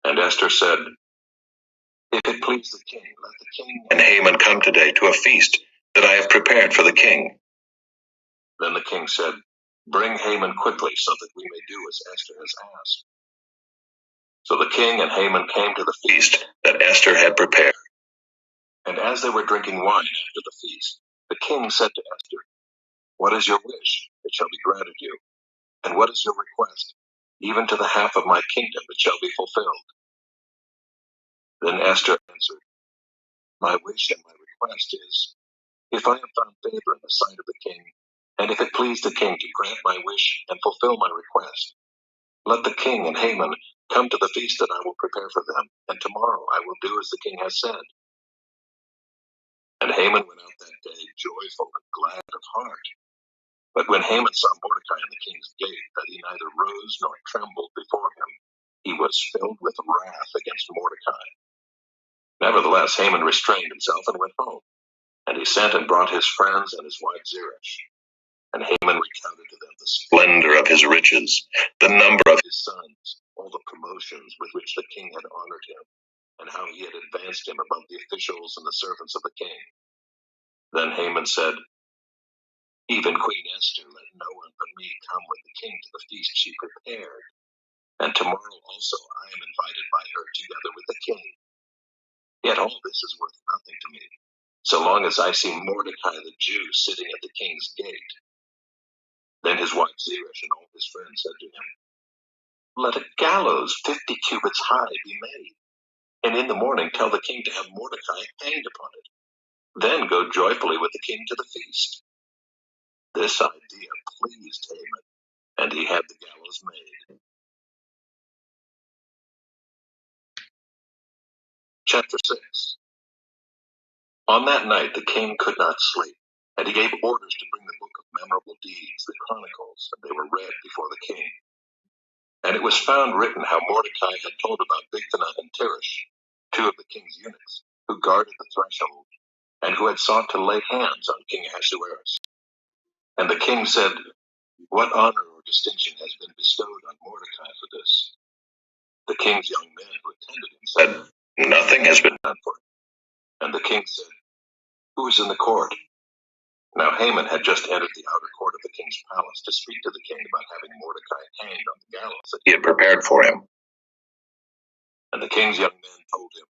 And Esther said, if it please the king, let the king and Haman come today to a feast that I have prepared for the king. Then the king said, bring Haman quickly, so that we may do as Esther has asked. So the king and Haman came to the feast that Esther had prepared. And as they were drinking wine after the feast, the king said to Esther, what is your wish? It shall be granted you. And what is your request? even to the half of my kingdom it shall be fulfilled. Then Esther answered, My wish and my request is, if I have found favor in the sight of the king, and if it please the king to grant my wish and fulfill my request, let the king and Haman come to the feast that I will prepare for them, and tomorrow I will do as the king has said. And Haman went out that day joyful and glad of heart. But when Haman saw Mordecai in the king's gate, that he neither rose nor trembled before him, he was filled with wrath against Mordecai. Nevertheless, Haman restrained himself and went home. And he sent and brought his friends and his wife Zeresh. And Haman recounted to them the splendor of his riches, the number of his sons, all the promotions with which the king had honored him, and how he had advanced him above the officials and the servants of the king. Then Haman said, Even Queen Esther let no one but me come with the king to the feast she prepared, and tomorrow also I am invited by her together with the king. Yet all this is worth nothing to me, so long as I see Mordecai the Jew sitting at the king's gate. Then his wife Zeresh and all his friends said to him, Let a gallows 50 cubits high be made, and in the morning tell the king to have Mordecai hanged upon it. Then go joyfully with the king to the feast. This idea pleased Haman, and he had the gallows made. Chapter 6. On that night the king could not sleep, and he gave orders to bring the book of memorable deeds, the Chronicles, and they were read before the king. And it was found written how Mordecai had told about Bigthana and Teresh, two of the king's eunuchs, who guarded the threshold, and who had sought to lay hands on King Ahasuerus. And the king said, What honor or distinction has been bestowed on Mordecai for this? The king's young men who attended him said, Nothing has been done for him. And the king said, Who is in the court? Now Haman had just entered the outer court of the king's palace to speak to the king about having Mordecai hanged on the gallows that he had prepared for him. And the king's young men told him,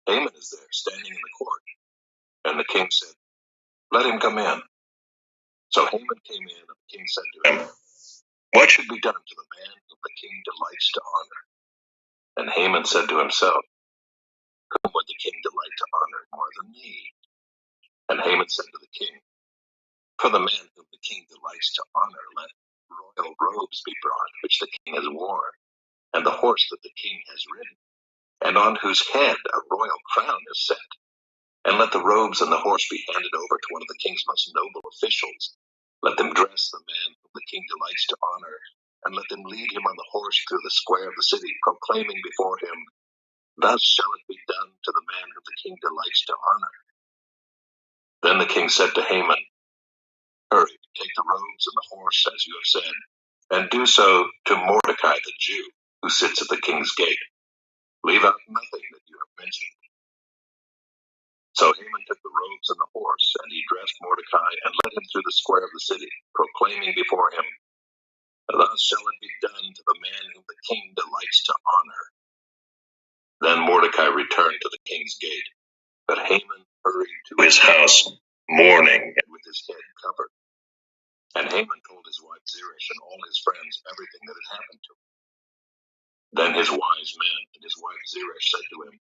Haman is there, standing in the court. And the king said, Let him come in. So Haman came in, and the king said to him, What should be done to the man whom the king delights to honor? And Haman said to himself, Whom would the king delight to honor more than me? And Haman said to the king, For the man whom the king delights to honor, let royal robes be brought, which the king has worn, and the horse that the king has ridden, and on whose head a royal crown is set. And let the robes and the horse be handed over to one of the king's most noble officials. Let them dress the man whom the king delights to honor, and let them lead him on the horse through the square of the city, proclaiming before him, Thus shall it be done to the man whom the king delights to honor. Then the king said to Haman, Hurry, take the robes and the horse, as you have said, and do so to Mordecai the Jew, who sits at the king's gate. Leave out nothing that you have mentioned. So Haman took the robes and the horse, and he dressed Mordecai and led him through the square of the city, proclaiming before him, Thus shall it be done to the man whom the king delights to honor. Then Mordecai returned to the king's gate, but Haman hurried to his house, mourning and with his head covered. And Haman told his wife Zeresh and all his friends everything that had happened to him. Then his wise men and his wife Zeresh said to him,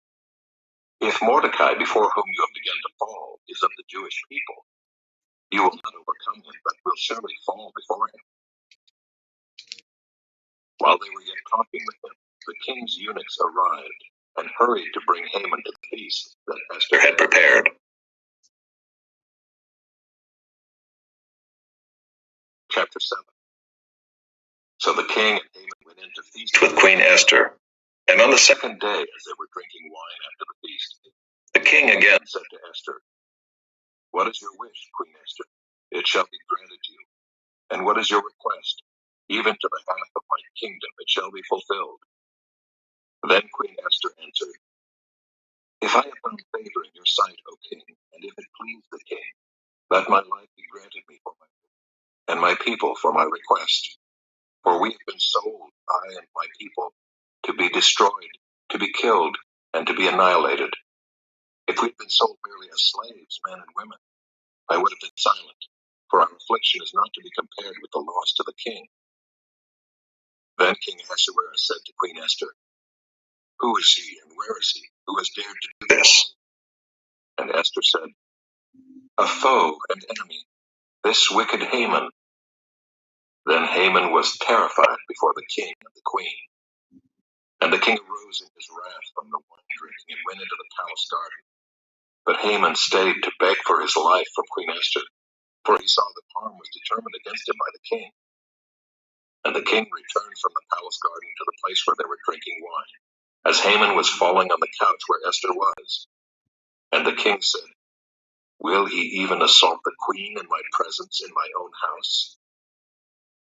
If Mordecai, before whom you have begun to fall, is of the Jewish people, you will not overcome him, but will surely fall before him. While they were yet talking with him, the king's eunuchs arrived and hurried to bring Haman to the feast that Esther had prepared. Chapter 7. So the king and Haman went in to feast with Queen Esther, and on the second day, as they were drinking wine after the feast, the king again said to Esther, What is your wish, Queen Esther? It shall be granted you. And what is your request? Even to the half of my kingdom it shall be fulfilled. Then Queen Esther answered, If I have found favor in your sight, O king, and if it please the king, let my life be granted me for my and my people for my request. For we have been sold, I and my people, to be destroyed, to be killed, and to be annihilated. If we had been sold merely as slaves, men and women, I would have been silent, for our affliction is not to be compared with the loss to the king. Then King Ahasuerus said to Queen Esther, "Who is he and where is he who has dared to do this?" And Esther said, "A foe and enemy, this wicked Haman." Then Haman was terrified before the king and the queen. And the king arose in his wrath from the wine drinking and went into the palace garden. But Haman stayed to beg for his life from Queen Esther, for he saw that harm was determined against him by the king. And the king returned from the palace garden to the place where they were drinking wine, as Haman was falling on the couch where Esther was. And the king said, "Will he even assault the queen in my presence in my own house?"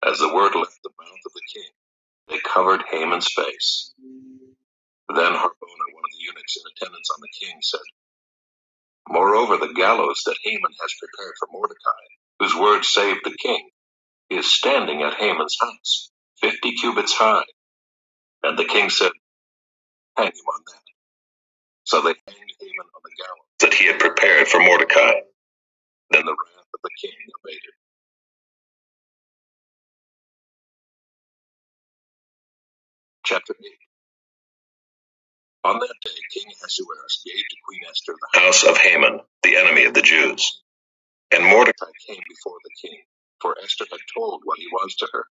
As the word left the mouth of the king, they covered Haman's face. Then Harbona, one of the eunuchs in attendance on the king, said, "Moreover, the gallows that Haman has prepared for Mordecai, whose word saved the king, is standing at Haman's house, 50 cubits high." And the king said, "Hang him on that." So they hanged Haman on the gallows that he had prepared for Mordecai. Then the wrath of the king abated. Chapter 8. On that day, King Ahasuerus gave to Queen Esther the house of Haman, the enemy of the Jews. And Mordecai came before the king, for Esther had told what he was to her.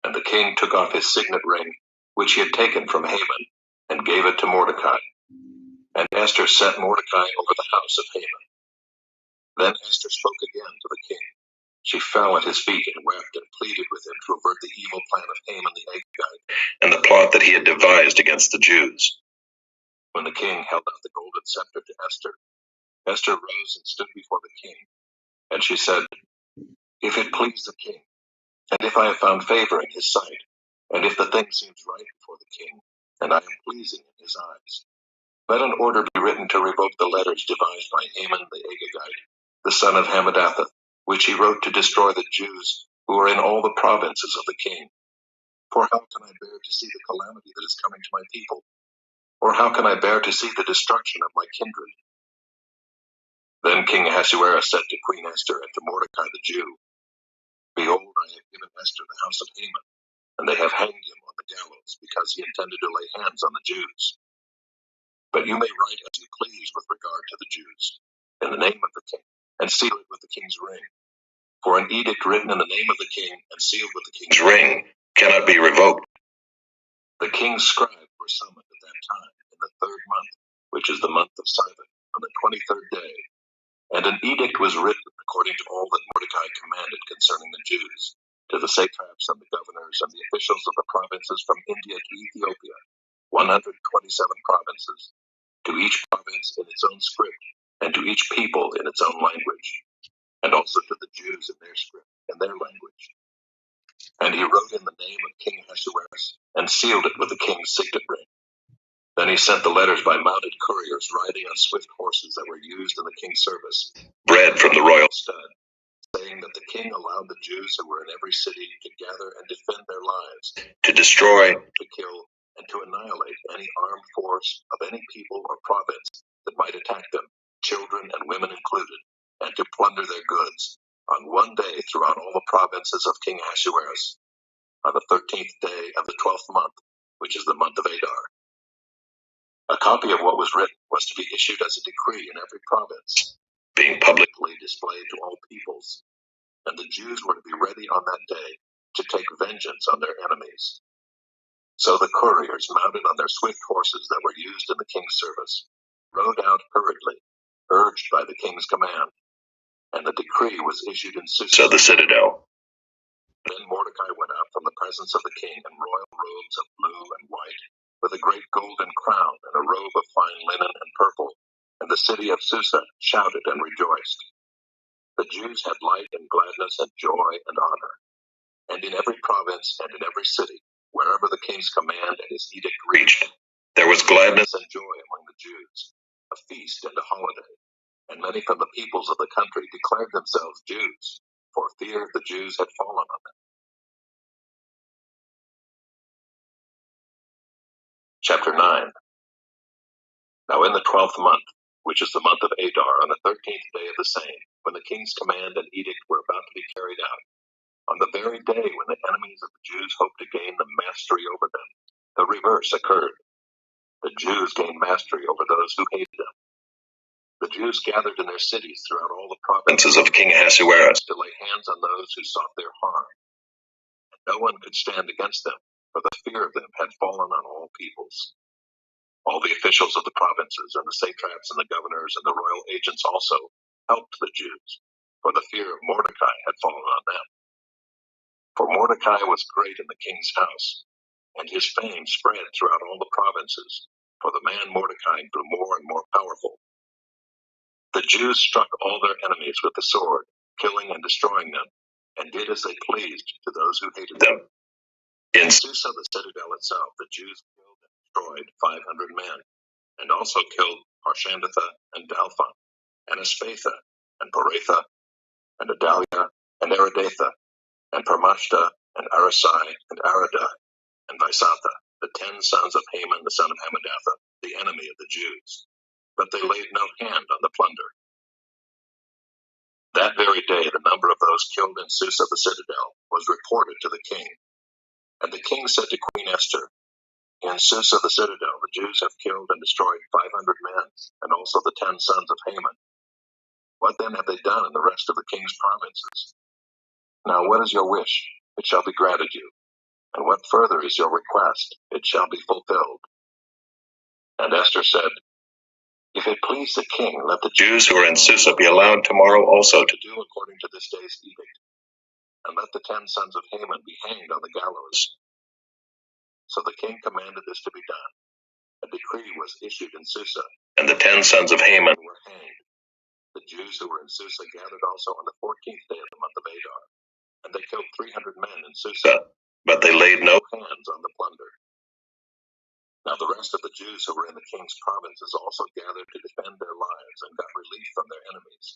And the king took off his signet ring, which he had taken from Haman, and gave it to Mordecai. And Esther set Mordecai over the house of Haman. Then Esther spoke again to the king. She fell at his feet and wept and pleaded with him to avert the evil plan of Haman the Agagite, and the plot that he had devised against the Jews. When the king held out the golden scepter to Esther, Esther rose and stood before the king. And she said, "If it please the king, and if I have found favor in his sight, and if the thing seems right before the king, and I am pleasing in his eyes, let an order be written to revoke the letters devised by Haman the Agagite, the son of Hammedatha, which he wrote to destroy the Jews who are in all the provinces of the king. For how can I bear to see the calamity that is coming to my people? Or how can I bear to see the destruction of my kindred?" Then King Ahasuerus said to Queen Esther and to Mordecai the Jew, "Behold, I have given Esther the house of Haman, and they have hanged him on the gallows, because he intended to lay hands on the Jews. But you may write as you please with regard to the Jews, in the name of the king, and seal it with the king's ring. For an edict written in the name of the king and sealed with the king's ring cannot be revoked." The king's scribes were summoned at that time in the 3rd month, which is the month of Sivan, on the 23rd day. And an edict was written according to all that Mordecai commanded concerning the Jews, to the satraps and the governors and the officials of the provinces from India to Ethiopia, 127 provinces, to each province in its own script, and to each people in its own language, and also to the Jews in their script and their language. And he wrote in the name of King Ahasuerus, and sealed it with the king's signet ring. Then he sent the letters by mounted couriers riding on swift horses that were used in the king's service, bred from the royal stud, saying that the king allowed the Jews who were in every city to gather and defend their lives, to destroy, to kill, and to annihilate any armed force of any people or province that might attack them, children and women included, and to plunder their goods, on one day throughout all the provinces of King Ahasuerus, on the 13th day of the 12th month, which is the month of Adar. A copy of what was written was to be issued as a decree in every province, being publicly displayed to all peoples, and the Jews were to be ready on that day to take vengeance on their enemies. So the couriers, mounted on their swift horses that were used in the king's service, rode out hurriedly, urged by the king's command, and the decree was issued in Susa, the citadel. Then Mordecai went out from the presence of the king in royal robes of blue and white, with a great golden crown and a robe of fine linen and purple, and the city of Susa shouted and rejoiced. The Jews had light and gladness and joy and honor. And in every province and in every city, wherever the king's command and his edict reached, there was gladness and joy among the Jews, a feast and a holiday. And many from the peoples of the country declared themselves Jews, for fear the Jews had fallen on them. Chapter 9. Now in the 12th month, which is the month of Adar, on the 13th day of the same, when the king's command and edict were about to be carried out, on the very day when the enemies of the Jews hoped to gain the mastery over them, the reverse occurred. The Jews gained mastery over those who hated them. The Jews gathered in their cities throughout all the provinces of King Ahasuerus to lay hands on those who sought their harm. And no one could stand against them, for the fear of them had fallen on all peoples. All the officials of the provinces and the satraps and the governors and the royal agents also helped the Jews, for the fear of Mordecai had fallen on them. For Mordecai was great in the king's house, and his fame spread throughout all the provinces, for the man Mordecai grew more and more powerful. The Jews struck all their enemies with the sword, killing and destroying them, and did as they pleased to those who hated them. In Susa, the citadel itself, the Jews killed and destroyed 500 men, and also killed Harshandatha and Dalphon, and Aspatha, and Poratha, and Adalia, and Aridatha, and Parmashta, and Arasai, and Aradai, and Vaisatha, the 10 sons of Haman the son of Hammedatha, the enemy of the Jews. But they laid no hand on the plunder. That very day the number of those killed in Susa the citadel was reported to the king. And the king said to Queen Esther, in Susa the citadel the Jews have killed and destroyed 500 men, and also the 10 sons of Haman. What then have they done in the rest of the king's provinces? Now what is your wish? It shall be granted you. And what further is your request? It shall be fulfilled. And Esther said, if it please the king, let the Jews who are in Susa be allowed tomorrow also to do according to this day's edict, and let the 10 sons of Haman be hanged on the gallows. So the king commanded this to be done. A decree was issued in Susa, and the 10 sons of Haman were hanged. The Jews who were in Susa gathered also on the 14th day of the month of Adar, and they killed 300 men in Susa, but they laid no hands on the plunder. Now the rest of the Jews who were in the king's provinces also gathered to defend their lives and got relief from their enemies,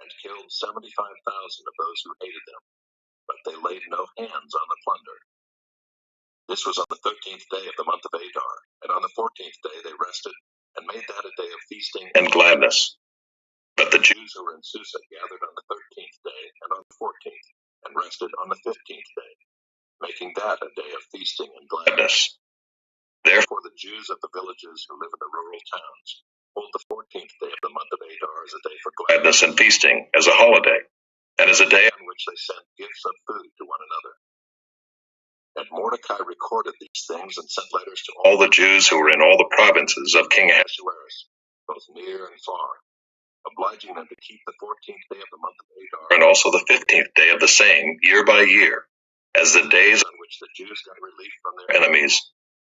and killed 75,000 of those who hated them, but they laid no hands on the plunder. This was on the 13th day of the month of Adar, and on the 14th day they rested, and made that a day of feasting and gladness. But the Jews who were in Susa gathered on the 13th day and on the 14th, and rested on the 15th day, making that a day of feasting and gladness. Therefore the Jews of the villages who live in the rural towns hold the 14th day of the month of Adar as a day for gladness and feasting, as a holiday, and as a day on which they send gifts of food to one another. And Mordecai recorded these things and sent letters to all the Jews who were in all the provinces of King Ahasuerus, both near and far, obliging them to keep the 14th day of the month of Adar and also the 15th day of the same, year by year, as the days on which the Jews got relief from their enemies,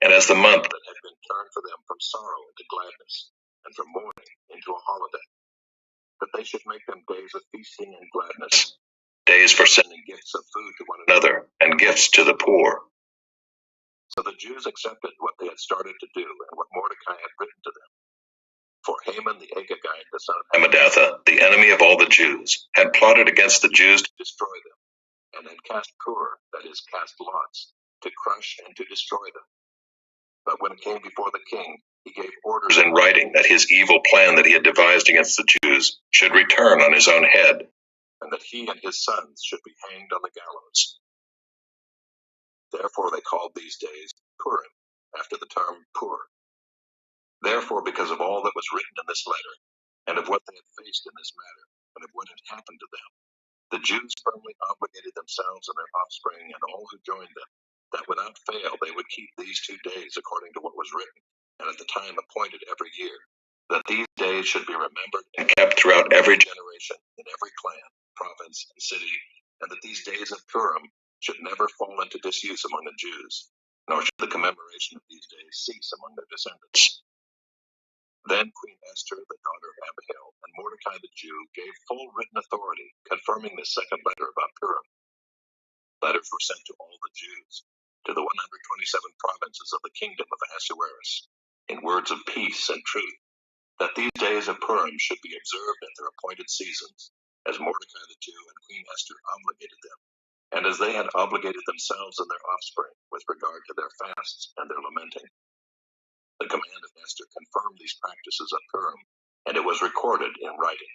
and as the month that had been turned for them from sorrow into gladness, and from mourning into a holiday, that they should make them days of feasting and gladness, days for sending gifts of food to one another, and gifts to the poor. So the Jews accepted what they had started to do, and what Mordecai had written to them. For Haman the Agagite, the son of Hammedatha, the enemy of all the Jews, had plotted against the Jews to destroy them, and had cast pur, that is, cast lots, to crush and to destroy them. But when it came before the king, he gave orders in writing that his evil plan that he had devised against the Jews should return on his own head, and that he and his sons should be hanged on the gallows. Therefore they called these days Purim, after the term Pur. Therefore, because of all that was written in this letter, and of what they had faced in this matter, and of what had happened to them, the Jews firmly obligated themselves and their offspring and all who joined them, that without fail they would keep these 2 days according to what was written, and at the time appointed every year, that these days should be remembered and kept throughout every generation, in every clan, province, and city, and that these days of Purim should never fall into disuse among the Jews, nor should the commemoration of these days cease among their descendants. Then Queen Esther, the daughter of Abihail, and Mordecai the Jew gave full written authority, confirming this second letter about Purim. Letters were sent to all the Jews, to the 127 provinces of the kingdom of Ahasuerus, in words of peace and truth, that these days of Purim should be observed at their appointed seasons, as Mordecai the Jew and Queen Esther obligated them, and as they had obligated themselves and their offspring with regard to their fasts and their lamenting. The command of Esther confirmed these practices of Purim, and it was recorded in writing.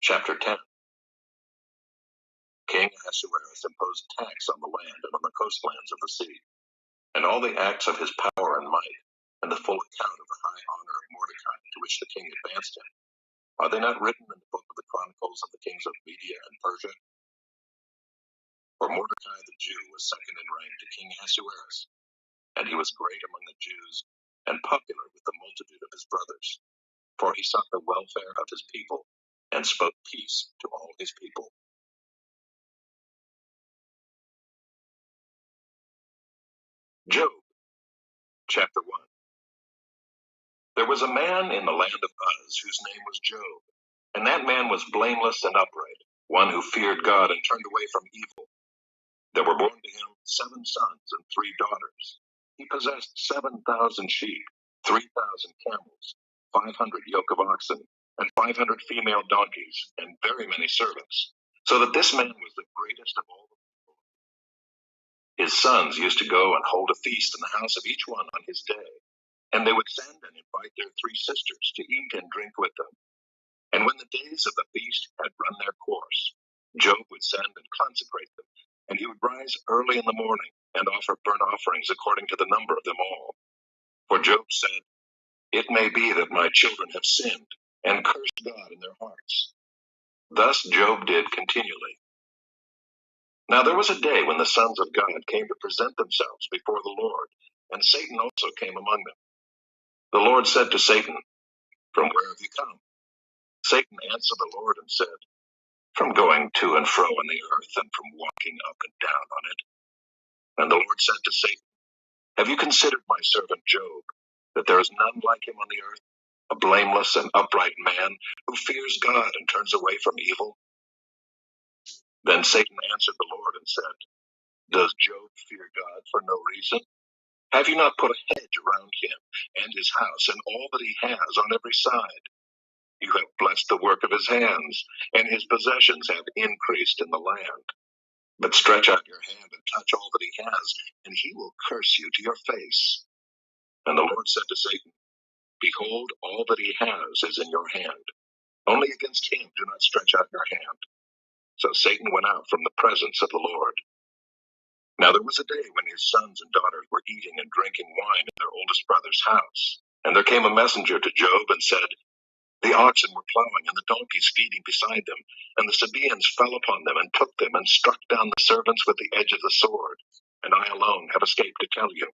Chapter 10. King Ahasuerus imposed tax on the land and on the coastlands of the sea, and all the acts of his power and might, and the full account of the high honor of Mordecai to which the king advanced him. Are they not written in the book of the Chronicles of the kings of Media and Persia? For Mordecai the Jew was second in rank to King Ahasuerus, and he was great among the Jews, and popular with the multitude of his brothers. For he sought the welfare of his people, and spoke peace to all his people. Job, chapter 1. There was a man in the land of Uz whose name was Job, and that man was blameless and upright, one who feared God and turned away from evil. There were born to him 7 sons and 3 daughters. He possessed 7,000 sheep, 3,000 camels, 500 yoke of oxen, and 500 female donkeys, and very many servants, so that this man was the greatest of all the people. His sons used to go and hold a feast in the house of each one on his day, and they would send and invite their 3 sisters to eat and drink with them. And when the days of the feast had run their course, Job would send and consecrate them, and he would rise early in the morning and offer burnt offerings according to the number of them all. For Job said, "It may be that my children have sinned and cursed God in their hearts." Thus Job did continually. Now there was a day when the sons of God came to present themselves before the Lord, and Satan also came among them. The Lord said to Satan, "From where have you come?" Satan answered the Lord and said, "From going to and fro on the earth, and from walking up and down on it." And the Lord said to Satan, "Have you considered my servant Job, that there is none like him on the earth, a blameless and upright man, who fears God and turns away from evil?" Then Satan answered the Lord and said, "Does Job fear God for no reason? Have you not put a hedge around him and his house and all that he has on every side? You have blessed the work of his hands, and his possessions have increased in the land. But stretch out your hand and touch all that he has, and he will curse you to your face." And the Lord said to Satan, "Behold, all that he has is in your hand. Only against him do not stretch out your hand." So Satan went out from the presence of the Lord. Now there was a day when his sons and daughters were eating and drinking wine in their oldest brother's house. And there came a messenger to Job and said, "The oxen were plowing and the donkeys feeding beside them, and the Sabaeans fell upon them and took them and struck down the servants with the edge of the sword, and I alone have escaped to tell you."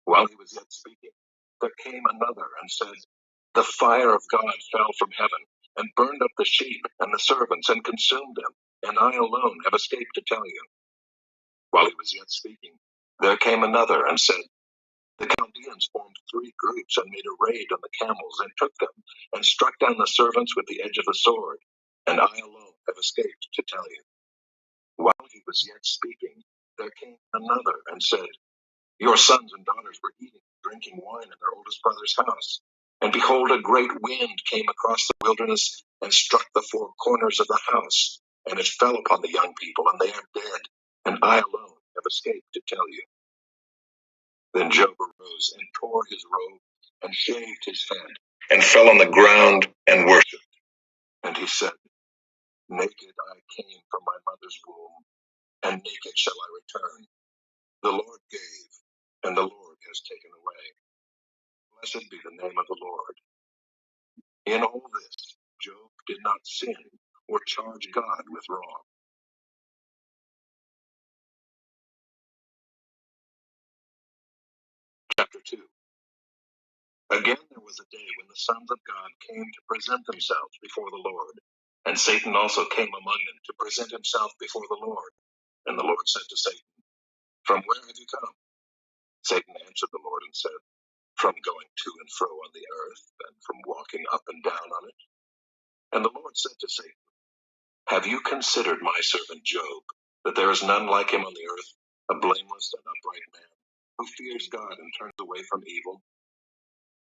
While he was yet speaking, there came another and said, "The fire of God fell from heaven and burned up the sheep and the servants and consumed them, and I alone have escaped to tell you." While he was yet speaking, there came another and said, "The Chaldeans formed 3 groups and made a raid on the camels and took them and struck down the servants with the edge of the sword, and I alone have escaped to tell you." While he was yet speaking, there came another and said, "Your sons and daughters were eating and drinking wine in their oldest brother's house, and behold, a great wind came across the wilderness and struck the 4 corners of the house, and it fell upon the young people, and they are dead, and I alone have escaped to tell you." Then Job arose and tore his robe and shaved his head and fell on the ground and worshipped. And he said, "Naked I came from my mother's womb, and naked shall I return. The Lord gave, and the Lord has taken away. Blessed be the name of the Lord." In all this, Job did not sin or charge God with wrong. Chapter 2. Again there was a day when the sons of God came to present themselves before the Lord, and Satan also came among them to present himself before the Lord. And the Lord said to Satan, "From where have you come?" Satan answered the Lord and said, "From going to and fro on the earth, and from walking up and down on it." And the Lord said to Satan, "Have you considered my servant Job, that there is none like him on the earth, a blameless and upright man, who fears God and turns away from evil?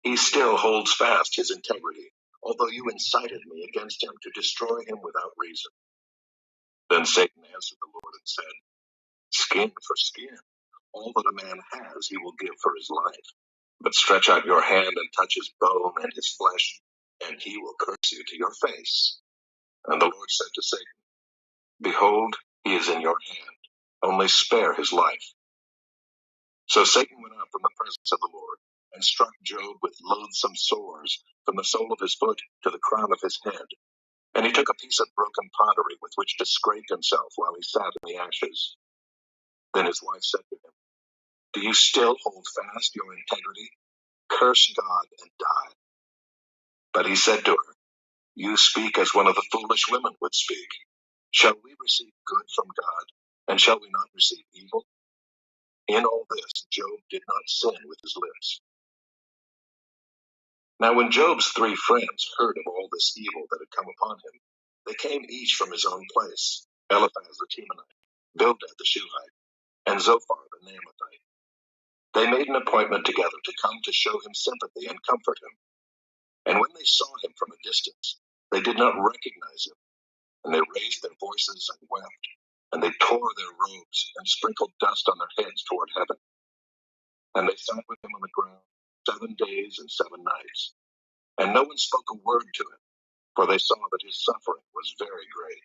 He still holds fast his integrity, although you incited me against him to destroy him without reason." Then Satan answered the Lord and said, "Skin for skin. All that a man has he will give for his life. But stretch out your hand and touch his bone and his flesh, and he will curse you to your face." And the Lord said to Satan, Behold, he is in your hand. Only spare his life." So Satan went out from the presence of the Lord, and struck Job with loathsome sores, from the sole of his foot to the crown of his head. And he took a piece of broken pottery with which to scrape himself while he sat in the ashes. Then his wife said to him, "Do you still hold fast your integrity? Curse God and die." But he said to her, "You speak as one of the foolish women would speak. Shall we receive good from God, and shall we not receive evil?" In all this, Job did not sin with his lips. Now when Job's 3 friends heard of all this evil that had come upon him, they came each from his own place: Eliphaz the Temanite, Bildad the Shuhite, and Zophar the Naamathite. They made an appointment together to come to show him sympathy and comfort him. And when they saw him from a distance, they did not recognize him, and they raised their voices and wept, and they tore their robes and sprinkled dust on their heads toward heaven. And they sat with him on the ground 7 days and 7 nights, and no one spoke a word to him, for they saw that his suffering was very great.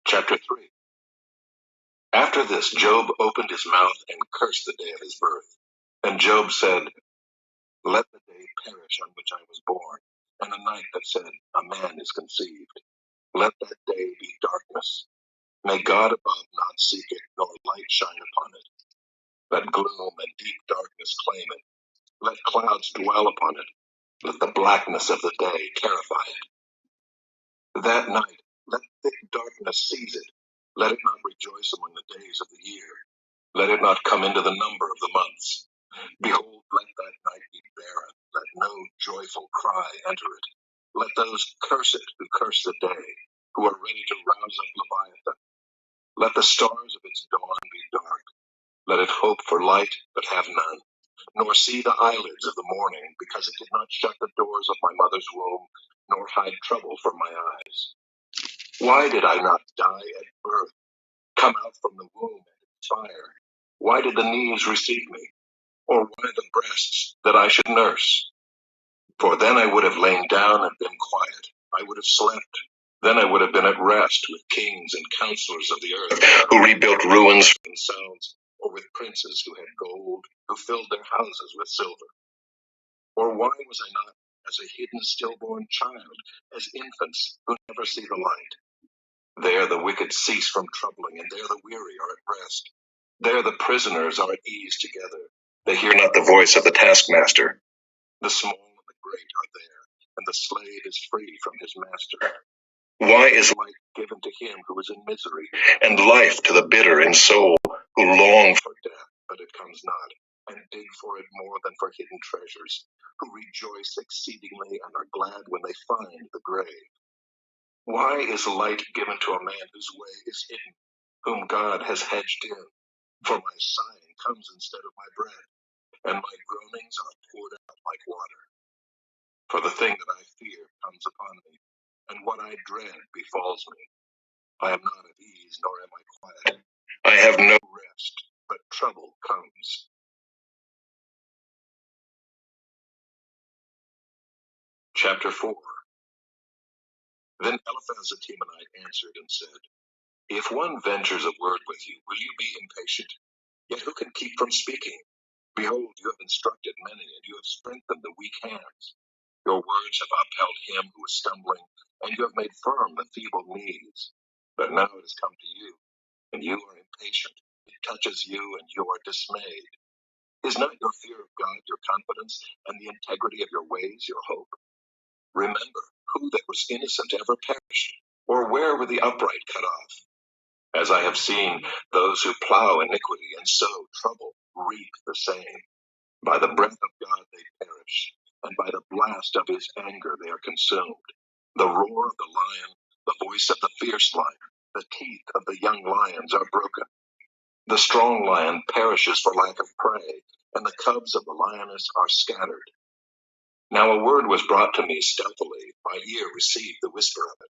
Chapter 3. After this, Job opened his mouth and cursed the day of his birth. And Job said, "Let the day perish on which I was born, and the night that said, a man is conceived. Let that day be darkness. May God above not seek it, nor light shine upon it. Let gloom and deep darkness claim it. Let clouds dwell upon it. Let the blackness of the day terrify it. That night, let thick darkness seize it. Let it not rejoice among the days of the year. Let it not come into the number of the months. Behold, let that night be barren. Let no joyful cry enter it. Let those curse it who curse the day, who are ready to rouse up Leviathan. Let the stars of its dawn be dark. Let it hope for light, but have none, nor see the eyelids of the morning, because it did not shut the doors of my mother's womb, nor hide trouble from my eyes. Why did I not die at birth, come out from the womb and expire? Why did the knees receive me, or why the breasts that I should nurse? For then I would have lain down and been quiet. I would have slept. Then I would have been at rest with kings and counselors of the earth, who rebuilt ruins from themselves, or with princes who had gold, who filled their houses with silver. Or why was I not as a hidden stillborn child, as infants who never see the light? There the wicked cease from troubling, and there the weary are at rest. There the prisoners are at ease together. They hear not the voice of the taskmaster. The small and the great are there, and the slave is free from his master. Why is life given to him who is in misery, and life to the bitter in soul, who long for death, but it comes not, and dig for it more than for hidden treasures, who rejoice exceedingly and are glad when they find the grave? Why is light given to a man whose way is hidden, whom God has hedged in? For my sighing comes instead of my bread, and my groanings are poured out like water. For the thing that I fear comes upon me, and what I dread befalls me. I am not at ease, nor am I quiet. I have no rest, but trouble comes. Chapter 4. Then Eliphaz the Temanite answered and said, "If one ventures a word with you, will you be impatient? Yet who can keep from speaking? Behold, you have instructed many, and you have strengthened the weak hands. Your words have upheld him who is stumbling, and you have made firm the feeble knees. But now it has come to you, and you are impatient. It touches you, and you are dismayed. Is not your fear of God your confidence, and the integrity of your ways your hope? Remember, who that was innocent ever perished, or where were the upright cut off? As I have seen, those who plow iniquity and sow trouble reap the same. By the breath of God they perish, and by the blast of his anger they are consumed. The roar of the lion, the voice of the fierce lion, the teeth of the young lions are broken. The strong lion perishes for lack of prey, and the cubs of the lioness are scattered. Now a word was brought to me stealthily, my ear received the whisper of it.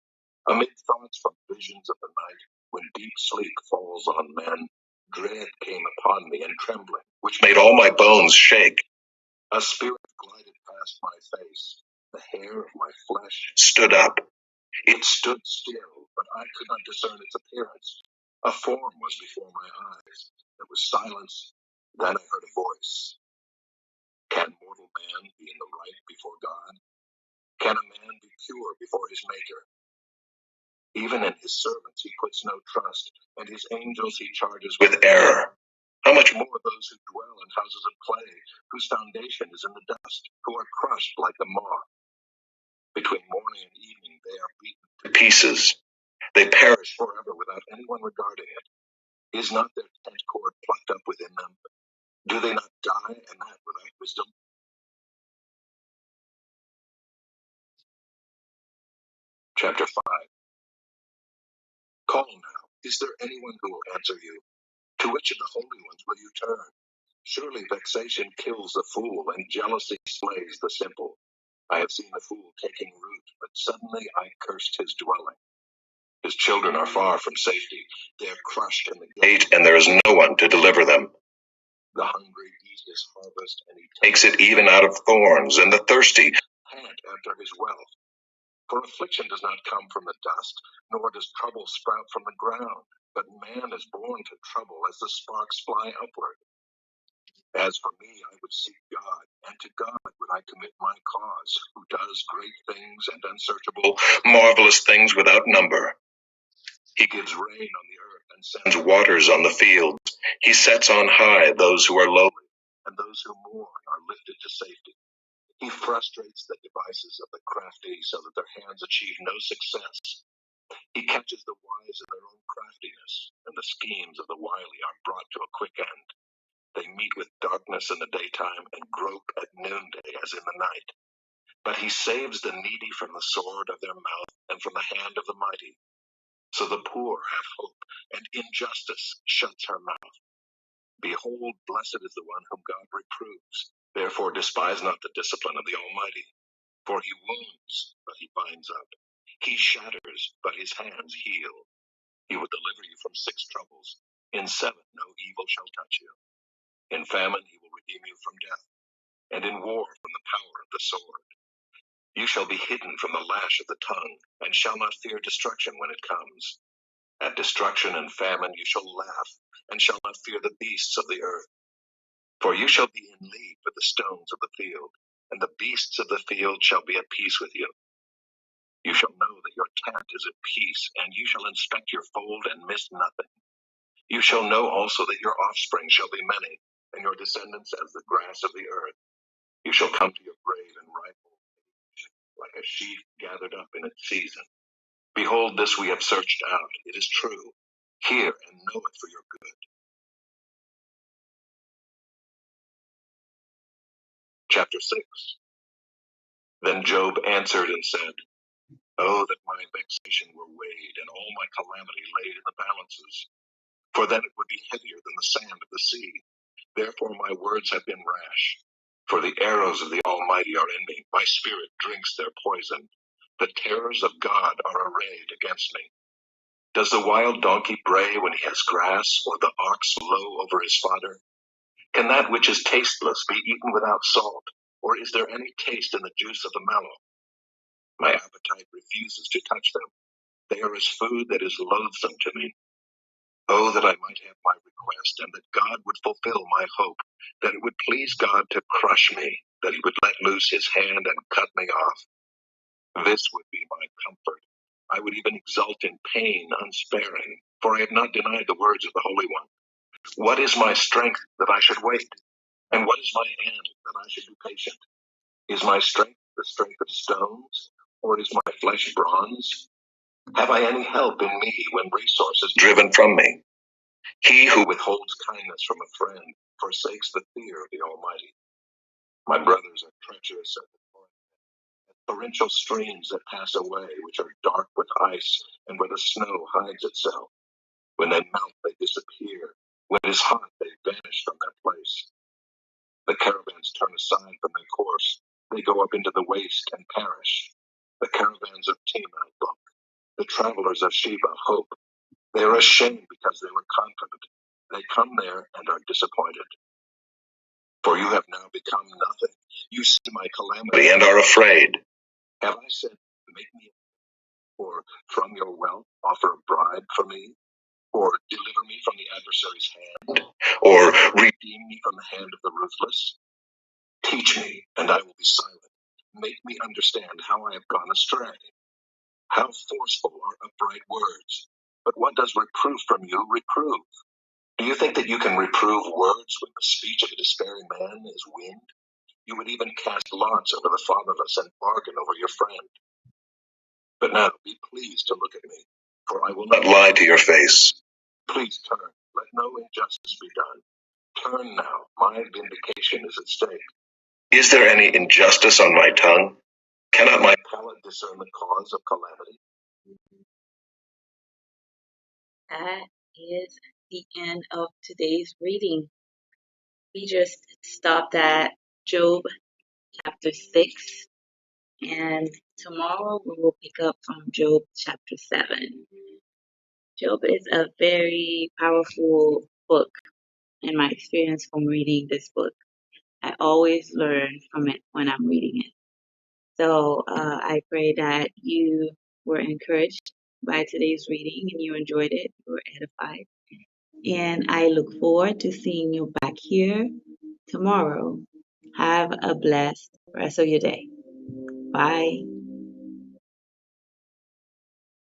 Amid thoughts from visions of the night, when deep sleep falls on men, dread came upon me and trembling, which made all my bones shake. A spirit glided past my face. The hair of my flesh stood up. It stood still, but I could not discern its appearance. A form was before my eyes. There was silence. Then I heard a voice. Can mortal man be in the right before God? Can a man be pure before his Maker? Even in his servants he puts no trust, and his angels he charges with error. How much more those who dwell in houses of clay, whose foundation is in the dust, who are crushed like the moth. Between morning and evening they are beaten to pieces. They perish forever without anyone regarding it. Is not their tent cord plucked up within them? Do they not die, and that without wisdom? Chapter 5. Call now. Is there anyone who will answer you? To which of the holy ones will you turn? Surely vexation kills the fool, and jealousy slays the simple. I have seen the fool taking root, but suddenly I cursed his dwelling. His children are far from safety. They are crushed in the gate, and there is no one to deliver them. The hungry eat his harvest, and he takes it even out of thorns, and the thirsty pant after his wealth. For affliction does not come from the dust, nor does trouble sprout from the ground. But man is born to trouble as the sparks fly upward. As for me, I would seek God, and to God would I commit my cause, who does great things and unsearchable, marvelous things without number. He gives rain on the earth and sends waters on the fields. He sets on high those who are lowly, and those who mourn are lifted to safety. He frustrates the devices of the crafty so that their hands achieve no success. He catches the wise in their own craftiness, and the schemes of the wily are brought to a quick end. They meet with darkness in the daytime and grope at noonday as in the night. But he saves the needy from the sword of their mouth and from the hand of the mighty. So the poor have hope, and injustice shuts her mouth. Behold, blessed is the one whom God reproves. Therefore despise not the discipline of the Almighty. For he wounds, but he binds up. He shatters, but his hands heal. He will deliver you from 6 troubles. In 7 no evil shall touch you. In famine he will redeem you from death, and in war from the power of the sword. You shall be hidden from the lash of the tongue, and shall not fear destruction when it comes. At destruction and famine you shall laugh, and shall not fear the beasts of the earth. For you shall be in league with the stones of the field, and the beasts of the field shall be at peace with you. You shall know that your tent is at peace, and you shall inspect your fold and miss nothing. You shall know also that your offspring shall be many, and your descendants as the grass of the earth. You shall come to your grave in ripe old age, like a sheaf gathered up in its season. Behold, this we have searched out. It is true. Hear and know it for your good. Chapter 6. Then Job answered and said, Oh, that my vexation were weighed, and all my calamity laid in the balances. For then it would be heavier than the sand of the sea. Therefore my words have been rash. For the arrows of the Almighty are in me. My spirit drinks their poison. The terrors of God are arrayed against me. Does the wild donkey bray when he has grass, or the ox low over his fodder? Can that which is tasteless be eaten without salt? Or is there any taste in the juice of the mallow? My appetite refuses to touch them. They are as food that is loathsome to me. Oh, that I might have my request, and that God would fulfill my hope, that it would please God to crush me, that he would let loose his hand and cut me off. This would be my comfort. I would even exult in pain unsparing, for I have not denied the words of the Holy One. What is my strength that I should wait? And what is my end that I should be patient? Is my strength the strength of stones, or is my flesh bronze? Have I any help in me when resource is driven from me? He who withholds kindness from a friend forsakes the fear of the Almighty. My brothers are treacherous as torrential streams that pass away, which are dark with ice, and where the snow hides itself. When they melt, they disappear. When it is hot, they vanish from their place. The caravans turn aside from their course. They go up into the waste and perish. The caravans of Tema look. The travelers of Sheba hope. They are ashamed because they were confident. They come there and are disappointed. For you have now become nothing. You see my calamity and are afraid. Have I said, make me, or from your wealth offer a bribe for me, or deliver me from the adversary's hand, or redeem me from the hand of the ruthless? Teach me, and I will be silent. Make me understand how I have gone astray. How forceful are upright words. But what does reproof from you reprove? Do you think that you can reprove words when the speech of a despairing man is wind? You would even cast lots over the fatherless and bargain over your friend. But now be pleased to look at me, for I will not lie to your face. Please turn, let no injustice be done. Turn now, my vindication is at stake. Is there any injustice on my tongue? Cannot my palate discern the cause of calamity? That is the end of today's reading. We just stopped at Job chapter 6, and tomorrow we will pick up from Job chapter 7. Job is a very powerful book in my experience from reading this book. I always learn from it when I'm reading it. So I pray that you were encouraged by today's reading and you enjoyed it, you were edified. And I look forward to seeing you back here tomorrow. Have a blessed rest of your day. Bye.